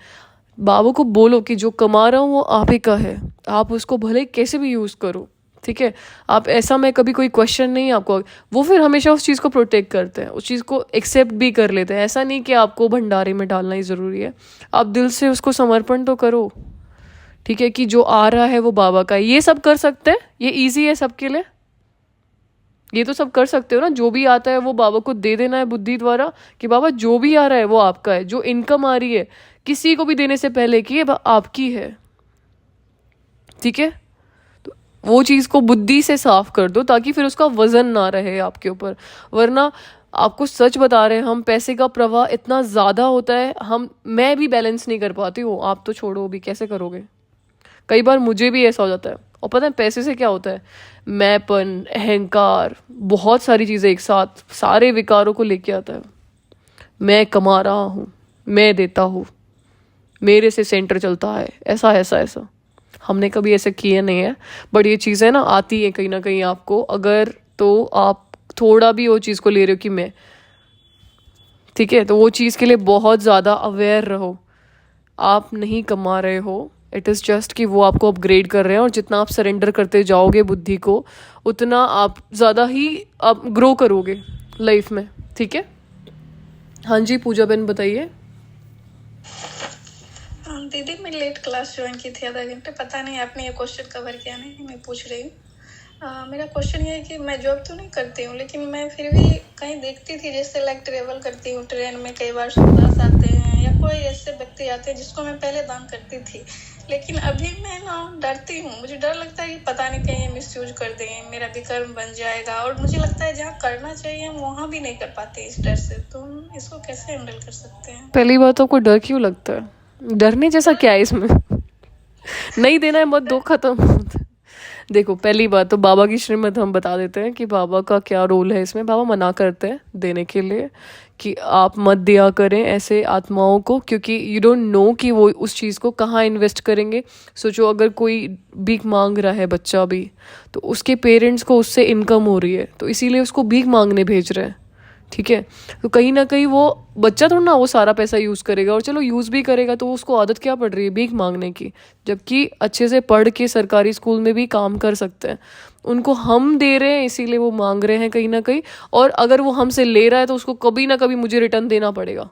बाबा को बोलो कि जो कमा रहा हूँ वो आप ही का है, आप उसको भले कैसे भी यूज़ करो, ठीक है। आप ऐसा में कभी कोई क्वेश्चन नहीं आपको, वो फिर हमेशा उस चीज़ को प्रोटेक्ट करते हैं, उस चीज़ को एक्सेप्ट भी कर लेते हैं। ऐसा नहीं कि आपको भंडारे में डालना ही ज़रूरी है, आप दिल से उसको समर्पण तो करो, ठीक है, कि जो आ रहा है वो बाबा का है। ये सब कर सकते हैं, ये ईजी है सबके लिए, ये तो सब कर सकते हो ना। जो भी आता है वो बाबा को दे देना है बुद्धि द्वारा कि बाबा जो भी आ रहा है वो आपका है। जो इनकम आ रही है किसी को भी देने से पहले कि ये आपकी है, ठीक है। तो वो चीज़ को बुद्धि से साफ कर दो ताकि फिर उसका वजन ना रहे आपके ऊपर। वरना आपको सच बता रहे हैं हम, पैसे का प्रवाह इतना ज़्यादा होता है, मैं भी बैलेंस नहीं कर पाती हूँ, आप तो छोड़ो भी, कैसे करोगे। कई बार मुझे भी ऐसा हो जाता है। और पता है पैसे से क्या होता है, मैंपन, अहंकार, बहुत सारी चीज़ें एक साथ, सारे विकारों को लेके आता है। मैं कमा रहा हूँ, मैं देता हूँ, मेरे से सेंटर चलता है, ऐसा ऐसा ऐसा। हमने कभी ऐसे किए नहीं है, बट ये चीज़ें ना आती है कहीं ना कहीं आपको। अगर तो आप थोड़ा भी वो चीज़ को ले रहे हो कि मैं, ठीक है, तो वो चीज़ के लिए बहुत ज़्यादा अवेयर रहो। आप नहीं कमा रहे हो, इट इज़ जस्ट कि वो आपको अपग्रेड कर रहे हैं। और जितना आप सरेंडर करते जाओगे बुद्धि को, उतना आप ज़्यादा ही आप ग्रो करोगे लाइफ में, ठीक है। हाँ जी पूजा बहन बताइए। दीदी मैं लेट क्लास ज्वाइन की थी, आधा घंटे, पता नहीं आपने ये क्वेश्चन कवर किया नहीं, मैं पूछ रही हूँ। मेरा क्वेश्चन ये है कि मैं जॉब तो नहीं करती हूँ, लेकिन मैं फिर भी कहीं देखती थी, जैसे लाइक ट्रेवल करती हूँ, ट्रेन में कई बार सुदास आते हैं या कोई ऐसे व्यक्ति आते हैं जिसको मैं पहले दान करती थी। लेकिन अभी मैं ना डरती हूँ, मुझे डर लगता है कि पता नहीं कहीं मिसयूज कर देंगे, मेरा विकर्म बन जाएगा। और मुझे लगता है जहाँ करना चाहिए हम वहाँ भी नहीं कर पाते इस डर से। तो हम इसको कैसे हैंडल कर सकते हैं? पहली बात तो आपको डर क्यों लगता है? डरने जैसा क्या है इसमें? नहीं देना है मत दो, खत्म। देखो पहली बात तो बाबा की श्रीमत हम बता देते हैं कि बाबा का क्या रोल है इसमें। बाबा मना करते हैं देने के लिए कि आप मत दिया करें ऐसे आत्माओं को, क्योंकि यू डोंट नो कि वो उस चीज़ को कहाँ इन्वेस्ट करेंगे। सोचो अगर कोई भीख मांग रहा है बच्चा भी, तो उसके पेरेंट्स को उससे इनकम हो रही है, तो इसीलिए उसको भीख मांगने भेज रहे हैं, ठीक है। तो कहीं ना कहीं वो बच्चा थोड़ा ना वो सारा पैसा यूज़ करेगा, और चलो यूज़ भी करेगा तो उसको आदत क्या पड़ रही है भीख मांगने की, जबकि अच्छे से पढ़ के सरकारी स्कूल में भी काम कर सकते हैं। उनको हम दे रहे हैं इसीलिए वो मांग रहे हैं कहीं ना कहीं। और अगर वो हमसे ले रहा है तो उसको कभी ना कभी मुझे रिटर्न देना पड़ेगा।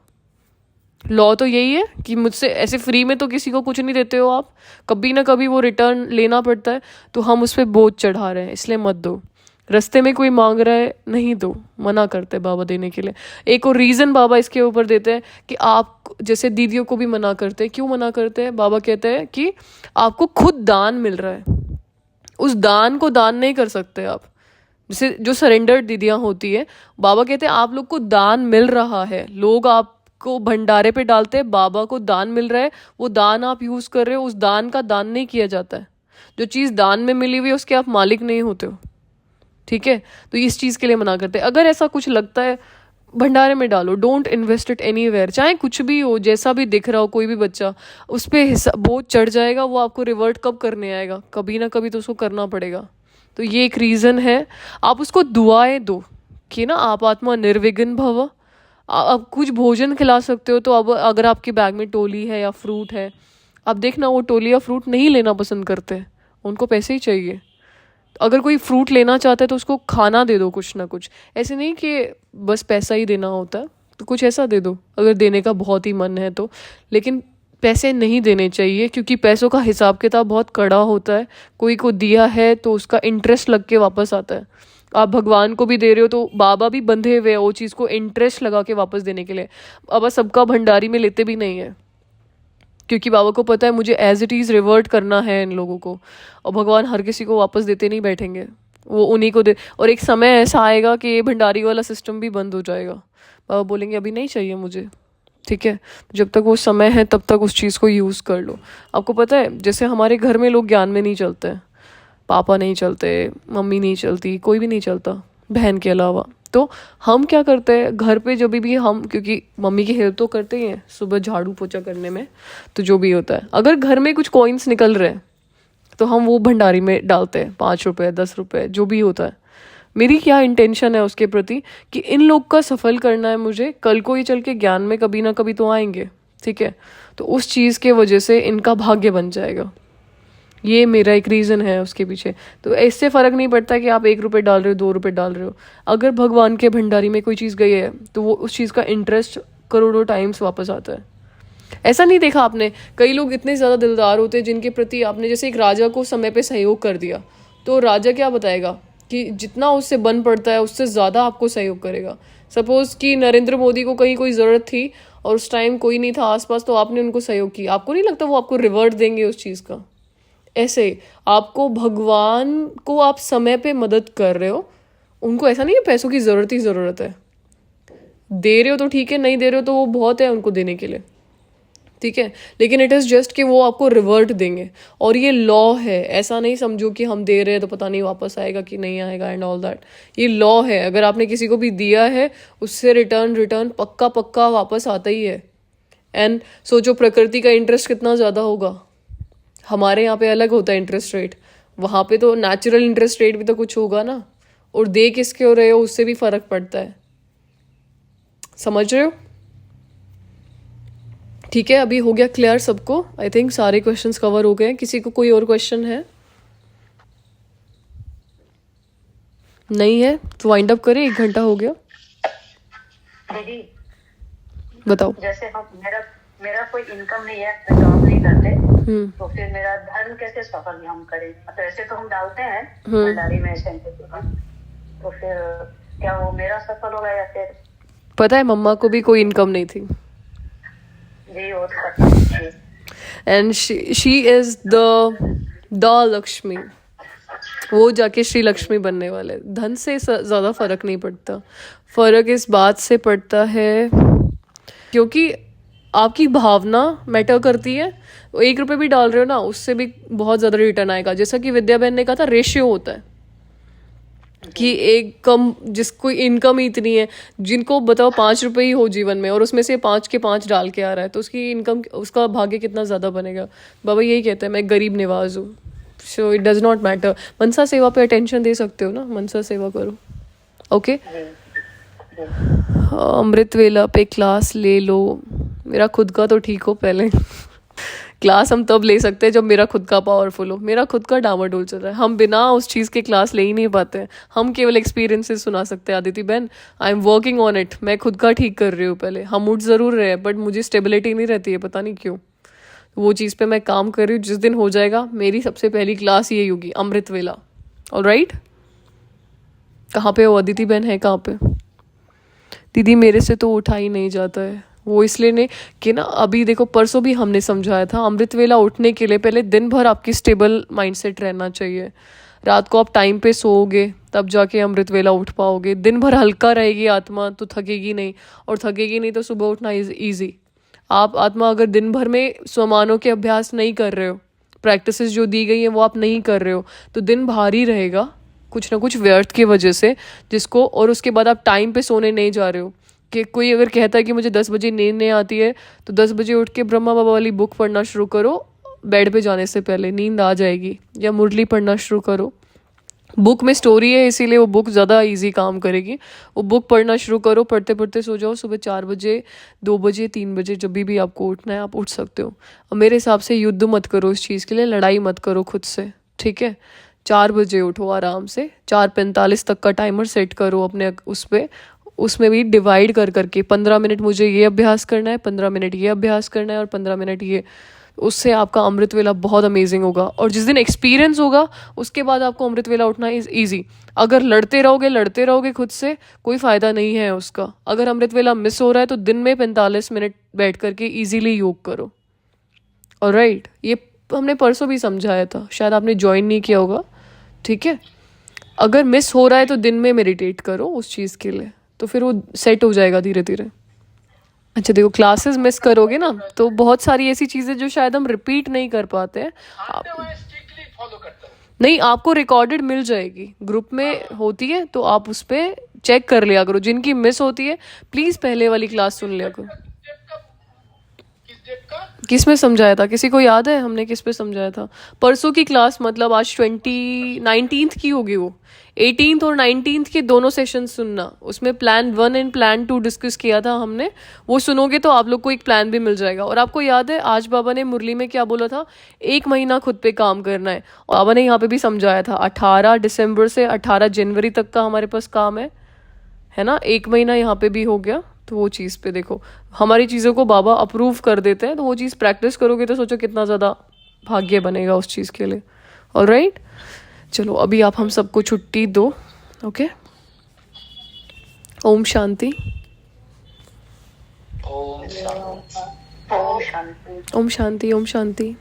लॉ तो यही है कि मुझसे ऐसे फ्री में तो किसी को कुछ नहीं देते हो आप, कभी ना कभी वो रिटर्न लेना पड़ता है। तो हम उस पर बोझ चढ़ा रहे हैं, इसलिए मत दो। रास्ते में कोई मांग रहा है नहीं दो, मना करते हैं बाबा देने के लिए। एक और रीज़न बाबा इसके ऊपर देते हैं कि आप जैसे दीदियों को भी मना करते हैं। क्यों मना करते हैं? बाबा कहते हैं कि आपको खुद दान मिल रहा है, उस दान को दान नहीं कर सकते आप। जैसे जो सरेंडर्ड दीदियाँ होती है, बाबा कहते हैं आप लोग को दान मिल रहा है, लोग आपको भंडारे पे डालते हैं, बाबा को दान मिल रहा है, वो दान आप यूज़ कर रहे हो, उस दान का दान नहीं किया जाता है। जो चीज़ दान में मिली हुई है उसके आप मालिक नहीं होते हो, ठीक है। तो इस चीज़ के लिए मना करते हैं। अगर ऐसा कुछ लगता है भंडारे में डालो, डोंट इन्वेस्ट इट एनीवेयर, चाहे कुछ भी हो, जैसा भी दिख रहा हो, कोई भी बच्चा उस पर हिस्सा बोझ चढ़ जाएगा, वो आपको रिवर्ट कब करने आएगा? कभी ना कभी तो उसको करना पड़ेगा। तो ये एक रीज़न है। आप उसको दुआएं दो कि ना आप आत्मा निर्विघ्न भव। आप कुछ भोजन खिला सकते हो, तो अब अगर आपके बैग में टोली है या फ्रूट है, आप देखना वो टोली या फ्रूट नहीं लेना पसंद करते, उनको पैसे ही चाहिए। अगर कोई फ्रूट लेना चाहता है तो उसको खाना दे दो कुछ ना कुछ। ऐसे नहीं कि बस पैसा ही देना होता है, तो कुछ ऐसा दे दो अगर देने का बहुत ही मन है तो। लेकिन पैसे नहीं देने चाहिए, क्योंकि पैसों का हिसाब किताब बहुत कड़ा होता है। कोई को दिया है तो उसका इंटरेस्ट लग के वापस आता है। आप भगवान को भी दे रहे हो तो बाबा भी बंधे हुए हैं वो चीज़ को इंटरेस्ट लगा के वापस देने के लिए। बाबा सबका भंडारी में लेते भी नहीं है, क्योंकि बाबा को पता है मुझे एज इट इज़ रिवर्ट करना है इन लोगों को। और भगवान हर किसी को वापस देते नहीं बैठेंगे, वो उन्हीं को दे। और एक समय ऐसा आएगा कि ये भंडारी वाला सिस्टम भी बंद हो जाएगा। बाबा बोलेंगे अभी नहीं चाहिए मुझे, ठीक है। जब तक वो समय है तब तक उस चीज़ को यूज़ कर लो। आपको पता है जैसे हमारे घर में लोग ज्ञान में नहीं चलते हैं, पापा नहीं चलते, मम्मी नहीं चलती, कोई भी नहीं चलता बहन के अलावा, तो हम क्या करते हैं घर पे जब भी हम, क्योंकि मम्मी की हेल्प तो करते ही हैं सुबह झाड़ू पोछा करने में, तो जो भी होता है अगर घर में कुछ कॉइन्स निकल रहे हैं तो हम वो भंडारी में डालते हैं, 5 रुपये 10 रुपये जो भी होता है। मेरी क्या इंटेंशन है उसके प्रति कि इन लोग का सफल करना है मुझे, कल को ये चल के ज्ञान में कभी ना कभी तो आएंगे, ठीक है। तो उस चीज़ के वजह से इनका भाग्य बन जाएगा, ये मेरा एक रीज़न है उसके पीछे। तो इससे फ़र्क नहीं पड़ता कि आप 1 रुपये डाल रहे हो 2 रुपये डाल रहे हो, अगर भगवान के भंडारी में कोई चीज़ गई है तो वो उस चीज़ का इंटरेस्ट करोड़ों टाइम्स वापस आता है। ऐसा नहीं देखा आपने, कई लोग इतने ज़्यादा दिलदार होते हैं जिनके प्रति आपने जैसे एक राजा को समय पे सहयोग कर दिया, तो राजा क्या बताएगा कि जितना उससे बन पड़ता है उससे ज़्यादा आपको सहयोग करेगा। सपोज़ कि नरेंद्र मोदी को कहीं कोई ज़रूरत थी और उस टाइम कोई नहीं था आसपास, तो आपने उनको सहयोग किया, आपको नहीं लगता वो आपको रिवॉर्ड देंगे उस चीज़ का? ऐसे आपको भगवान को आप समय पे मदद कर रहे हो, उनको ऐसा नहीं है पैसों की ज़रूरत ही ज़रूरत है, दे रहे हो तो ठीक है, नहीं दे रहे हो तो वो बहुत है उनको देने के लिए, ठीक है। लेकिन इट इज़ जस्ट कि वो आपको रिवर्ट देंगे, और ये लॉ है, ऐसा नहीं समझो कि हम दे रहे हैं तो पता नहीं वापस आएगा कि नहीं आएगा एंड ऑल दैट। ये लॉ है, अगर आपने किसी को भी दिया है उससे रिटर्न पक्का वापस आता ही है। एंड सोचो प्रकृति का इंटरेस्ट कितना ज़्यादा होगा, हमारे यहाँ पे अलग होता है इंटरेस्ट रेट, वहाँ पे तो नेचुरल इंटरेस्ट रेट भी तो कुछ होगा ना, और दे किसके हो रहे हो उससे भी फर्क पड़ता है, समझ रहे हो? ठीक है, अभी हो गया क्लियर सबको, आई थिंक सारे क्वेश्चंस कवर हो गए। किसी को कोई और क्वेश्चन है? नहीं है तो वाइंड अप करें, 1 घंटा हो गया। दीदी बताओ। जैसे हम मेरा कोई इनकम नहीं है, मैं जॉब नहीं करते, तो फिर मेरा धर्म कैसे सफल हम करें? मतलब ऐसे तो हम डालते हैं भंडारी में तो फिर क्या वो मेरा सफल होगा या फिर? पता है मम्मा को भी कोई इनकम नहीं थी, जी वो तो पता है। And she is the Lakshmi, वो जाके श्री लक्ष्मी बनने वाले। धन से ज़्यादा फर्क नहीं पड़ता, फर्क इस बात से पड़ता है क्योंकि आपकी भावना मैटर करती है। 1 रुपये भी डाल रहे हो ना, उससे भी बहुत ज़्यादा रिटर्न आएगा। जैसा कि विद्या बहन ने कहा था, रेशियो होता है कि एक कम, जिसको इनकम ही इतनी है, जिनको बताओ 5 रुपये ही हो जीवन में और उसमें से 5 के 5 डाल के आ रहा है, तो उसकी इनकम, उसका भाग्य कितना ज़्यादा बनेगा। बाबा यही कहते हैं मैं गरीब निवाज हूँ, so it does not matter. मनसा सेवा पे अटेंशन दे सकते हो ना, मनसा सेवा करो, ओके। अमृत वेला पे क्लास ले लो, मेरा खुद का तो ठीक हो पहले क्लास हम तब ले सकते हैं जब मेरा खुद का पावरफुल हो। मेरा खुद का डामाडोल चल रहा है, हम बिना उस चीज़ के क्लास ले ही नहीं पाते हैं, हम केवल एक्सपीरियंसेस सुना सकते हैं। आदिति बहन, I am working on it, मैं खुद का ठीक कर रही हूँ। पहले हम उठ ज़रूर रहे हैं बट मुझे स्टेबिलिटी नहीं रहती है, पता नहीं क्यों। वो चीज़ पे मैं काम कर रही हूँ, जिस दिन हो जाएगा मेरी सबसे पहली क्लास यही होगी, अमृत वेला। ऑलराइट, कहाँ पे हो अदिति बहन? है कहाँ पे? दीदी मेरे से तो उठा ही नहीं जाता है, वो इसलिए नहीं कि ना, अभी देखो परसों भी हमने समझाया था, अमृत वेला उठने के लिए पहले दिन भर आपकी स्टेबल माइंडसेट रहना चाहिए। रात को आप टाइम पे सोओगे तब जाके अमृत वेला उठ पाओगे। दिन भर हल्का रहेगी आत्मा तो थकेगी नहीं, और थकेगी नहीं तो सुबह उठना ईजी। आप आत्मा अगर दिन भर में स्वमानों के अभ्यास नहीं कर रहे हो, प्रैक्टिसेस जो दी गई हैं वो आप नहीं कर रहे हो, तो दिन भारी रहेगा कुछ ना कुछ व्यर्थ की वजह से, जिसको, और उसके बाद आप टाइम पे सोने नहीं जा रहे हो। कि कोई अगर कहता है कि मुझे 10 बजे नींद नहीं आती है, तो 10 बजे उठ के ब्रह्मा बाबा वाली बुक पढ़ना शुरू करो, बेड पे जाने से पहले नींद आ जाएगी। या मुरली पढ़ना शुरू करो, बुक में स्टोरी है इसीलिए वो बुक ज़्यादा इजी काम करेगी। वो बुक पढ़ना शुरू करो, पढ़ते पढ़ते सो जाओ। सुबह 4 बजे 2 बजे 3 बजे जब भी आपको उठना है आप उठ सकते हो। और मेरे हिसाब से युद्ध मत करो इस चीज़ के लिए, लड़ाई मत करो खुद से, ठीक है। 4 बजे उठो आराम से, 4:45 तक का टाइमर सेट करो अपने उस पर, उसमें भी डिवाइड कर करके 15 मिनट मुझे ये अभ्यास करना है, 15 मिनट ये अभ्यास करना है और 15 मिनट ये। उससे आपका अमृत वेला बहुत अमेजिंग होगा, और जिस दिन एक्सपीरियंस होगा उसके बाद आपको अमृत वेला उठना इज ईजी। अगर लड़ते रहोगे खुद से, कोई फ़ायदा नहीं है उसका। अगर अमृत वेला मिस हो रहा है तो दिन में 45 मिनट बैठ करके ईजीली योग करो। ऑलराइट, ये हमने परसों भी समझाया था, शायद आपने ज्वाइन नहीं किया होगा, ठीक है। अगर मिस हो रहा है तो दिन में मेडिटेट करो उस चीज़ के लिए, तो फिर वो सेट हो जाएगा धीरे धीरे। अच्छा देखो, क्लासेस मिस करोगे ना तो बहुत सारी ऐसी चीज़ें जो शायद हम रिपीट नहीं कर पाते हैं। स्ट्रिक्टली फॉलो करता हूँ। नहीं, आपको रिकॉर्डेड मिल जाएगी, ग्रुप में होती है तो आप उस पर चेक कर लिया करो। जिनकी मिस होती है प्लीज़ पहले वाली क्लास सुन लिया करो। किस में समझाया था, किसी को याद है हमने किस पे समझाया था? परसों की क्लास, मतलब आज 19th की होगी वो। 18th और 19th के दोनों सेशन सुनना, उसमें प्लान 1 एंड प्लान 2 डिस्कस किया था हमने। वो सुनोगे तो आप लोग को एक प्लान भी मिल जाएगा। और आपको याद है आज बाबा ने मुरली में क्या बोला था? 1 महीना खुद पे काम करना है। और बाबा ने यहाँ पे भी समझाया था 18 दिसंबर से 18 जनवरी तक का हमारे पास काम है ना। 1 महीना यहाँ पे भी हो गया। तो वो चीज़ पे देखो, हमारी चीज़ों को बाबा अप्रूव कर देते हैं, तो वो चीज़ प्रैक्टिस करोगे तो सोचो कितना ज़्यादा भाग्य बनेगा उस चीज़ के लिए। ऑलराइट, चलो अभी आप हम सबको छुट्टी दो। ओके, ओम शांति। ओम शांति। ओम शांति। ओम शांति।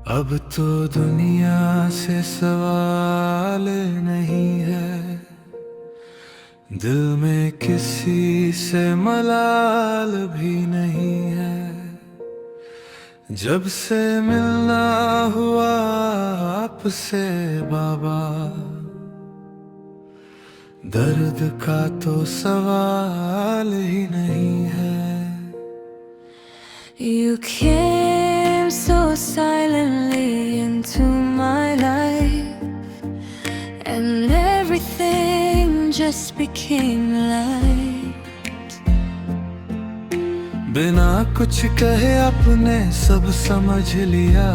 अब तो दुनिया से सवाल नहीं है, दिल में किसी से मलाल भी नहीं है। जब से मिलना हुआ आपसे बाबा, दर्द का तो सवाल ही नहीं है। You came so silently into my life, and everything just became light. बिना कुछ कहे आपने सब समझ लिया,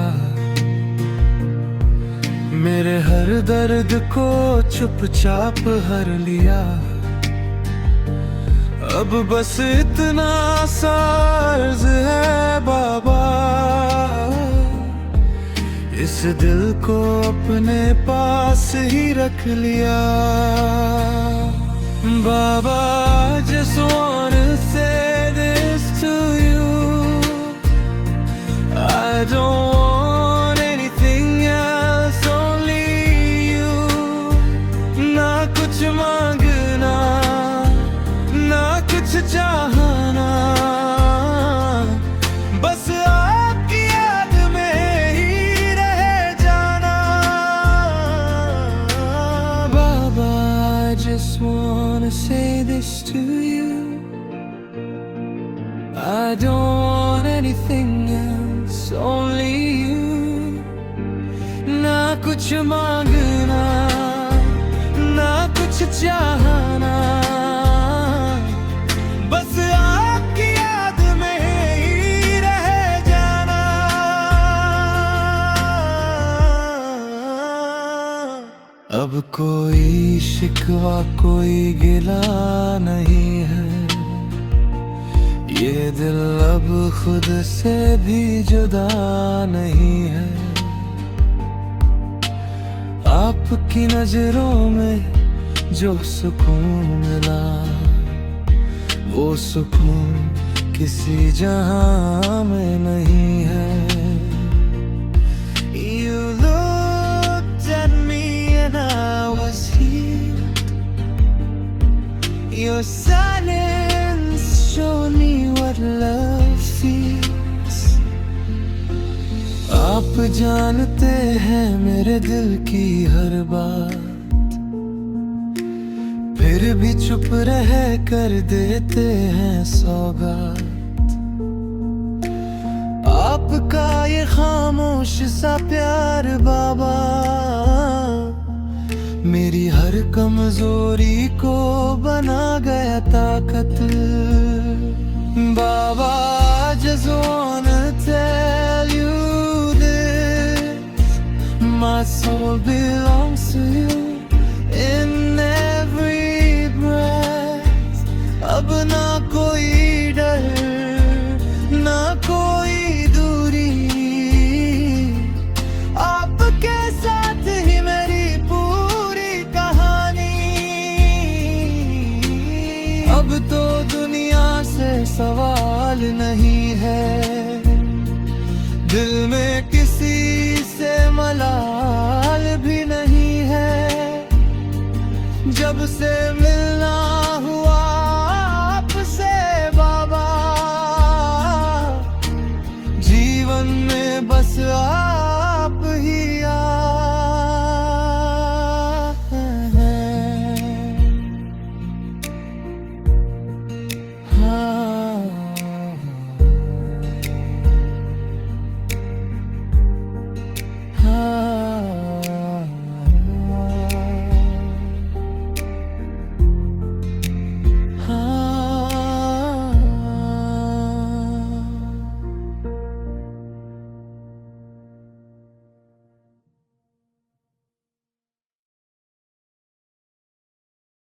मेरे हर दर्द को चुपचाप हर लिया। अब बस इतना सा अर्ज है बाबा, इस दिल को अपने पास ही रख लिया। बाबा, just wanna say this to you, I don't want anything else, only you। ना कुछ मांगना, ना कुछ चाहना, बस आपकी याद में ही रह जाना। बाबा, I just wanna say this to you, I don't want anything else, only you। ना कुछ मांगना, ना कुछ चाहना, बस आपकी याद में ही रह जाना। अब कोई शिकवा कोई गिला नहीं है, ये दिल अब खुद से भी जुदा नहीं है। आपकी नजरों में जो सुकून मिला, वो सुकून किसी जहां में नहीं है। You looked at me and I was healed, your silence showed me what love feels। आप जानते हैं मेरे दिल की हर बात, फिर भी चुप रह कर देते हैं सौगात। आपका ये खामोश सा प्यार बाबा, मेरी हर कमजोरी को बना गया ताकत। बाबा, just wanna tell you this, my soul belongs to you in every breath। अब ना कोई डर, ना नहीं है, दिल में किसी से मलाल भी नहीं है। जब से